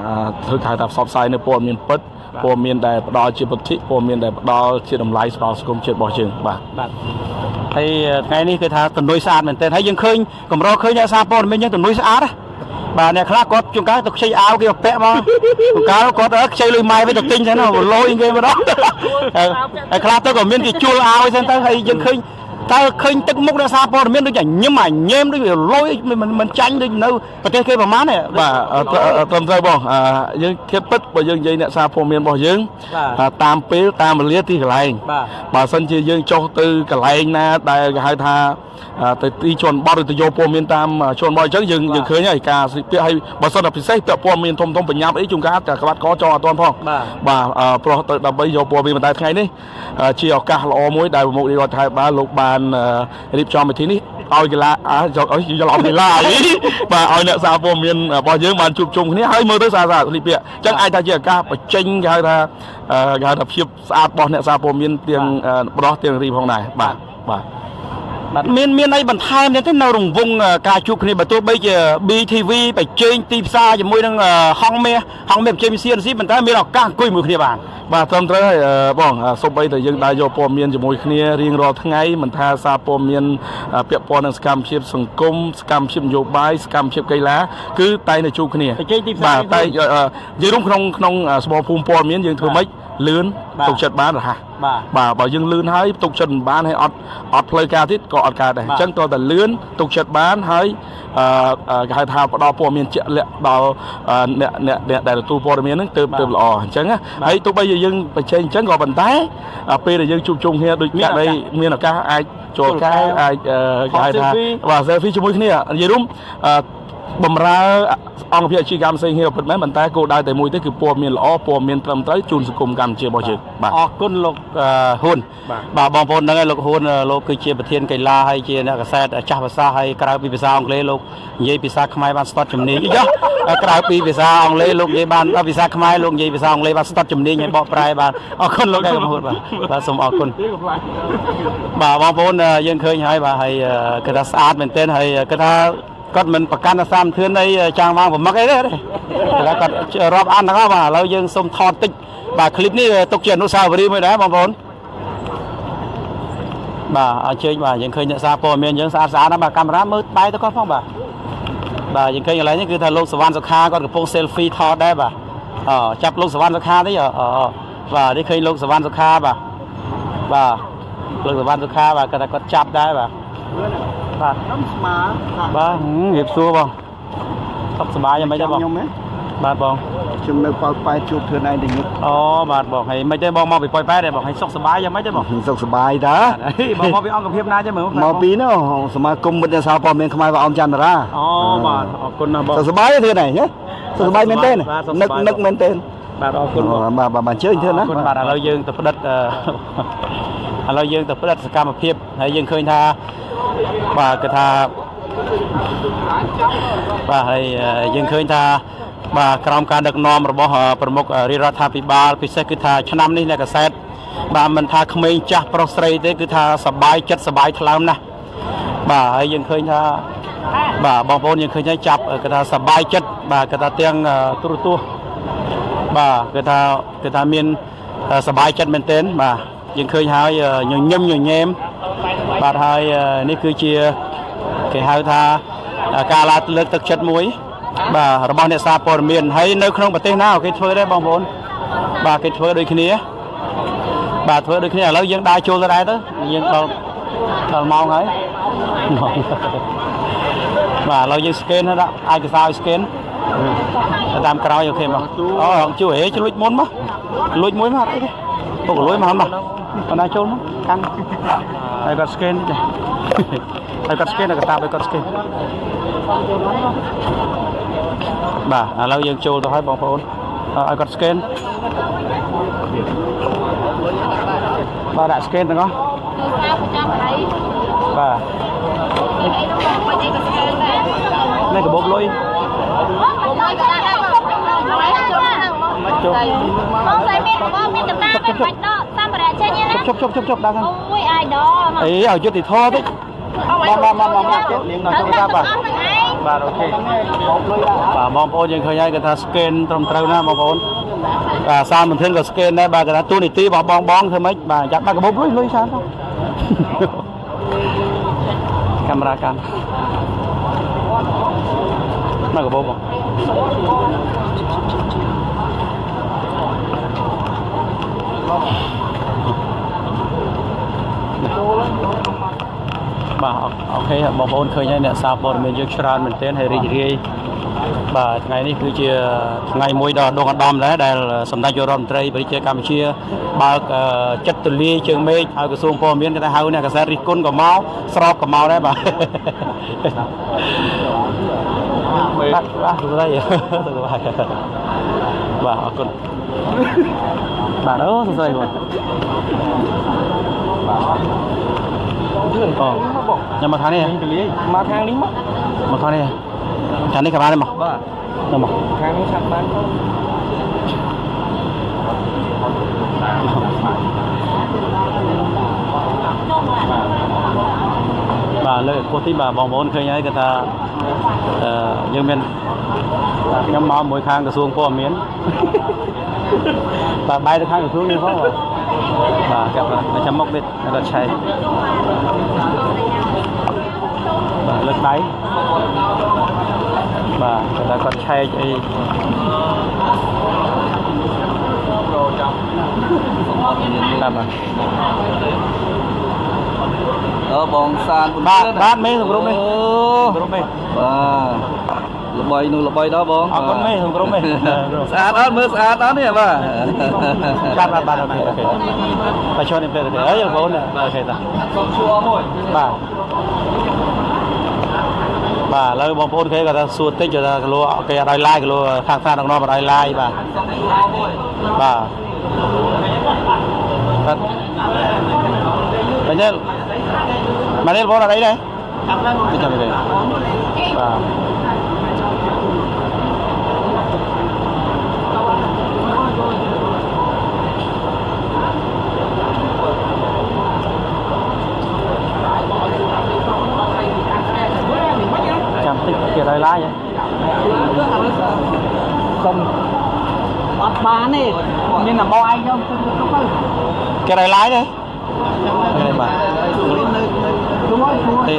ធ្វើហៅថាផ្សព្វផ្សាយនៅព័ត៌មានពិតព័ត៌មានដែលផ្ដល់ជាពុទ្ធិព័ត៌មានដែលផ្ដល់ជាតម្លៃស្ដារសង្គមជាតិរបស់យើងបាទហើយថ្ងៃនេះគឺថាទន្លុយស្អាតមែនតើហើយយើងឃើញកម្រឃើញអ្នកសារព័ត៌មានយើងទន្លុយស្អាតបាទអ្នកខ្លះគាត់ជួនកាលទៅខ្ចីអាវគេពាក់មកជួនកាលគាត់ខ្ចីលុយម៉ែវិញទៅទិញទៅណាលុយគេមកដល់ហើយខ្លះទៅក៏មានគេជួលអាវហ្នឹងទៅហើយយើងឃើញតើឃើញទឹកមុខអ្នកសារព័ត៌មានដូចញឹមញែមដូចលុយមិនចាញ់ដូចនៅប្រទេសគេប្រហែលទេបាទត្រឹមត្រូវបងយើងគិតពិតបើយើងនិយាយអ្នកសារព័ត៌មានរបស់យើងតាមពេលតាមវេលាទីកន្លែងបើសិនជាយើងចុះទៅកន្លែងណាដែលគេហៅថាទៅទីជនបទឬទៅយកព័ត៌មានតាមជនបទអញ្ចឹងយើងឃើញហើយការស្លៀកពាក់ហើយបើសិនតែពិសេសពាក់ព័ត៌មានធំបញ្ញាប់អីជួនកាលតែក្បាត់កចងអត់ទាន់ផងបាទព្រោះទៅដើម្បីយកព័ត៌មានបន្តែថ្ងៃនេះជាឱកាសល្អមួយដែលប្រមុខរាជរដ្ឋាភិបាលលោកបានរៀបចំពិធីនេះឲ្យកីឡាយកឡំកីឡាអីបាទឲ្យអ្នកសារព័ត៌មានរបស់យើងបានជួបជុំគ្នាហើយមើលទៅស្អាតស្លៀកពាក់អញ្ចឹងអាចថាជាឱកាសបញ្ចេញគេហៅថាភាពស្អាតរបស់អ្នកសារព័ត៌មានទាំងបរោះទាំងរីផងដែរបាទមានអីបន្ថែមទៀតទេនៅរង្វង់ការជួបគ្នាបើទោះបីជា BTV បញ្ចេញទីផ្សារជាមួយនឹងហងមាសបញ្ចេញ CNC ប៉ុន្តែមានឱកាសអង្គុយមួយគ្នាបានបាទត្រឹមត្រូវហើយបងសូម្បីតែយើងដើរយកព័ត៌មានជាមួយគ្នារៀងរាល់ថ្ងៃមិនថាសារព័ត៌មានពាក់ព័ន្ធនឹងសកម្មភាពសង្គមសកម្មភាពនយោបាយសកម្មភាពកីឡាគឺតែនៅជួបគ្នាបញ្ចេញទីផ្សារបាទតែនិយាយរួមក្នុងស្បភូមិព័ត៌មានយើងធ្វើម៉េចលឿនទុកចិត្តបានរហ័សបាទបើយើងលឿនហើយទុកចិត្តមិនបានហើយអត់ផ្លូវការទៀតក៏អត់កើតដែរអញ្ចឹងតើតែលឿនទុកចិត្តបានហើយគេហៅថាផ្ដល់ព័ត៌មានជាក់លាក់ដល់អ្នកដែលទទួលព័ត៌មានហ្នឹងទើបល្អអញ្ចឹងហើយទោះបីជាយើងបញ្ចេញអញ្ចឹងក៏ប៉ុន្តែពេលដែលយើងជួបជុំគ្នាដូចអ្នកដែលមានឱកាសអាចចូលកែអាចគេហៅថាបាទ selfie ជាមួយគ្នានិយាយរួមបំរើអង្គភាពអាជីវកម្មផ្សេងគ្នាពិតមែនប៉ុន្តែគោលដៅតែមួយទេគឺព័ត៌មានល្អព័ត៌មានត្រឹមត្រូវជូនសង្គមកម្ពុជារបស់យើងបាទអរគុណលោកហ៊ុនបាទបងប្អូនហ្នឹងឯងលោកហ៊ុនលោកគឺជាប្រធានកីឡាហើយជាអ្នកកសែតចាស់ភាសាហើយក្រៅពីភាសាអង់គ្លេសលោកនិយាយភាសាខ្មែរបានស្ទាត់ជំនាញយោក្រៅពីភាសាអង់គ្លេសលោកនិយាយបានភាសាខ្មែរលោកនិយាយភាសាអង់គ្លេសបានស្ទាត់ជំនាញហើយបកប្រែបានអរគុណលោកដែរលោកហ៊ុនបាទសូមអរគុណបាទបងប្អូនយើងឃើញហើយបាទហើយគេថាស្អាតមែនទែនហើយគេថាគាត់មិនប្រកាន់សាមធឿនអីចាំងមកប្រមឹកអីទេគាត់រាប់អានទាំងអស់បាទឥឡូវយើងសូមថតតិចបាទឃ្លីបនេះទុកជាអនុស្សាវរីយ៍មួយដែរបងប្អូនបាទអញ្ជើញបាទយើងឃើញអ្នកសារព័ត៌មានយើងស្អាតណាស់បាទកាមេរ៉ាមើលបែរទៅគាត់ផងបាទយើងឃើញកន្លែងនេះគឺថាលោកសវណ្ណសុខាគាត់កំពុង selfie ថតដែរបាទចាប់លោកសវណ្ណសុខាទេបាទនេះឃើញលោកសវណ្ណសុខាបាទលោកសវណ្ណសុខាបាទគាត់ចាប់ដែរបាទខ្ញុំស្មាបាទរៀបសួរបងសុខសប្បាយយ៉ាងម៉េចទេបងខ្ញុំហ៎បាទបងខ្ញុំនៅប៉ោយប៉ែតជួបធ្វើឯងតែញឹកអូបាទបងហើយមិនទេបងមកពីប៉ោយប៉ែតទេបងហើយសុខសប្បាយយ៉ាងម៉េចទេបងសុខសប្បាយតើបងមកពីអង្គភាពណាទេមើលមកពីនោះសមាគមមិត្តអ្នកសារព័ត៌មានខ្មែរបងអមចន្ទរាអូបាទអរគុណណាស់បងសុខសប្បាយទេថ្ងៃនេះសុខសប្បាយមែនទេនឹកមែនទេបាទអរគុណបាទជើញធ្វើណាអរគុណបាទឥឡូវយើងទៅផ្ដិតសកម្មភាពហើយយើងឃើញថាបាទគឺថាបាទហើយយើងឃើញថាបាទក្រោមការដឹកនាំរបស់ប្រមុខរាជរដ្ឋាភិបាលពិសេសគឺថាឆ្នាំនេះអ្នកកសែតបាទមិនថាក្មេងចាស់ប្រុសស្រីទេគឺថាសប្បាយចិត្តសប្បាយថ្លើមណាស់បាទហើយយើងឃើញថាបាទបងប្អូនយើងឃើញថាចាប់គឺថាសប្បាយចិត្តបាទគឺថាទាំងទូរទស្សន៍បាទគឺថាមានសប្បាយចិត្តមែនទែនបាទយើងឃើញហើយញញែមបាទហើយនេះគឺជាគេហៅថាការលើកទឹកចិត្តមួយបាទរបស់អ្នកសារព័ត៌មានហើយនៅក្នុងប្រទេសណាគេធ្វើដែរបងប្អូនបាទគេធ្វើដូចគ្នាបាទធ្វើដូចគ្នាឥឡូវយើងដើរចូលទៅដែរទៅយើងដល់ម៉ោងហើយបាទឥឡូវយើង scan ទៅដាក់ឯកសារឲ្យ scan តាមក្រោយអូខេមកអូជួយហេជួយលួចមុនមកលួចមួយមកអត់អីទេពុកលួយមកមកបណ្ដាចូលមកកាន់ហើយគាត់ scan ទេហើយគាត់ scan ដល់កតាបឲ្យគាត់ scan បាទឥឡូវយើងចូលទៅឲ្យបងប្អូនឲ្យគាត់ scan បាទដាក់ scan ទាំងអស់បាទនេះកាបូបលុយជប់ដល់អូយអាយដល់អីឲ្យយុទ្ធធរតិចមកទៀតនាងនៅទូរស័ព្ទបាទអូខេបាទបងប្អូនយើងឃើញហើយគេថា scan ត្រឹមត្រូវណាបងប្អូនបាទសារមន្ត្រីក៏ scan ដែរបាទគេថាទូនីតិរបស់បងធ្វើម៉េចបាទចាប់ដាក់កាបូបលុយច្រើនកាមេរ៉ាកាន់មកកាបូបបងបាទអូខេបងប្អូនឃើញហើយអ្នកសារព័ត៌មានយើងច្រើនមែនទែនហើយរីករាយបាទថ្ងៃនេះគឺជាថ្ងៃមួយដ៏ដងអាដាមដែរដែលសម្ដេចរដ្ឋមន្ត្រីប្រជាកម្ពុជាបើកចិត្តទូលាយជើងមេឃឲ្យក្រសួងព័ត៌មានគេថាហៅអ្នកកសែតរិះគន់ក៏មកស្របក៏មកដែរបាទបាទទៅđâyបាទអរគុណបាទអូសរសើរបាទខ្ញុំមកខាងនេះមកខាងនេះមកខាងនេះខាងនេះក៏បានដែរមកបាទទៅមកខាងនេះឆាប់បានបាទលើកពោះទីបាទបងប្អូនឃើញហើយគេថាយើងមានខ្ញុំមកមួយខាងក្រសួងព័ត៌មានបាទបែរទៅខាងក្រសួងនេះផងបាទគេចាំមកទៀតគាត់ឆែកបាទលើកដៃបាទគាត់ថាគាត់ឆែកអីបាទបងសានបាទមេសង្រុំនេះសង្រុំនេះបាទល្បីនោះល្បីដល់បងអរគុណមេសង្រុំនេះស្អាតអត់មើលស្អាតអត់នេះបាទបាទអូខេបាទចូលនេះពេលទៅអីបងអូខេតាសុំសួរមួយបាទឥឡូវបងប្អូនគេគាត់ថាសួរតិចថាគីឡូគេអត់ឲ្យឡាយគីឡូខាងផ្សារដល់អត់ឲ្យឡាយបាទបាទបាទញ៉ែមកនេះបងអត់អីដែរចាំទៅបាទចាំតិចគេឲ្យឡាយសុំអត់បានទេមានតែបងឯងខ្ញុំគេឲ្យឡាយទេបាទទេ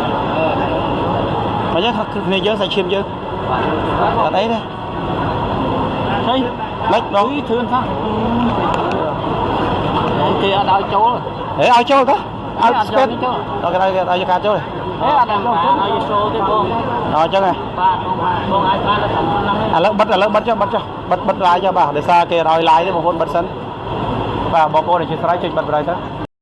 បើយើងគ្នាយើងសាច់ឈាមយើងអត់អីទេហីមិនដល់ធឿនសោះគេអត់ឲ្យចូលហេឲ្យចូលទៅឲ្យស្គិតដល់គេឲ្យការចូលហេអត់បានឲ្យចូលទេបងអញ្ចឹងហ៎បាទបងអាចបានតែឥឡូវបិទចុះបិទឡាយចុះបាទដោយសារគេឲ្យឡាយទេបងប្អូនបិទសិនបាទបងប្អូនអធិស្ឋានជួយបិទបរិយទៅ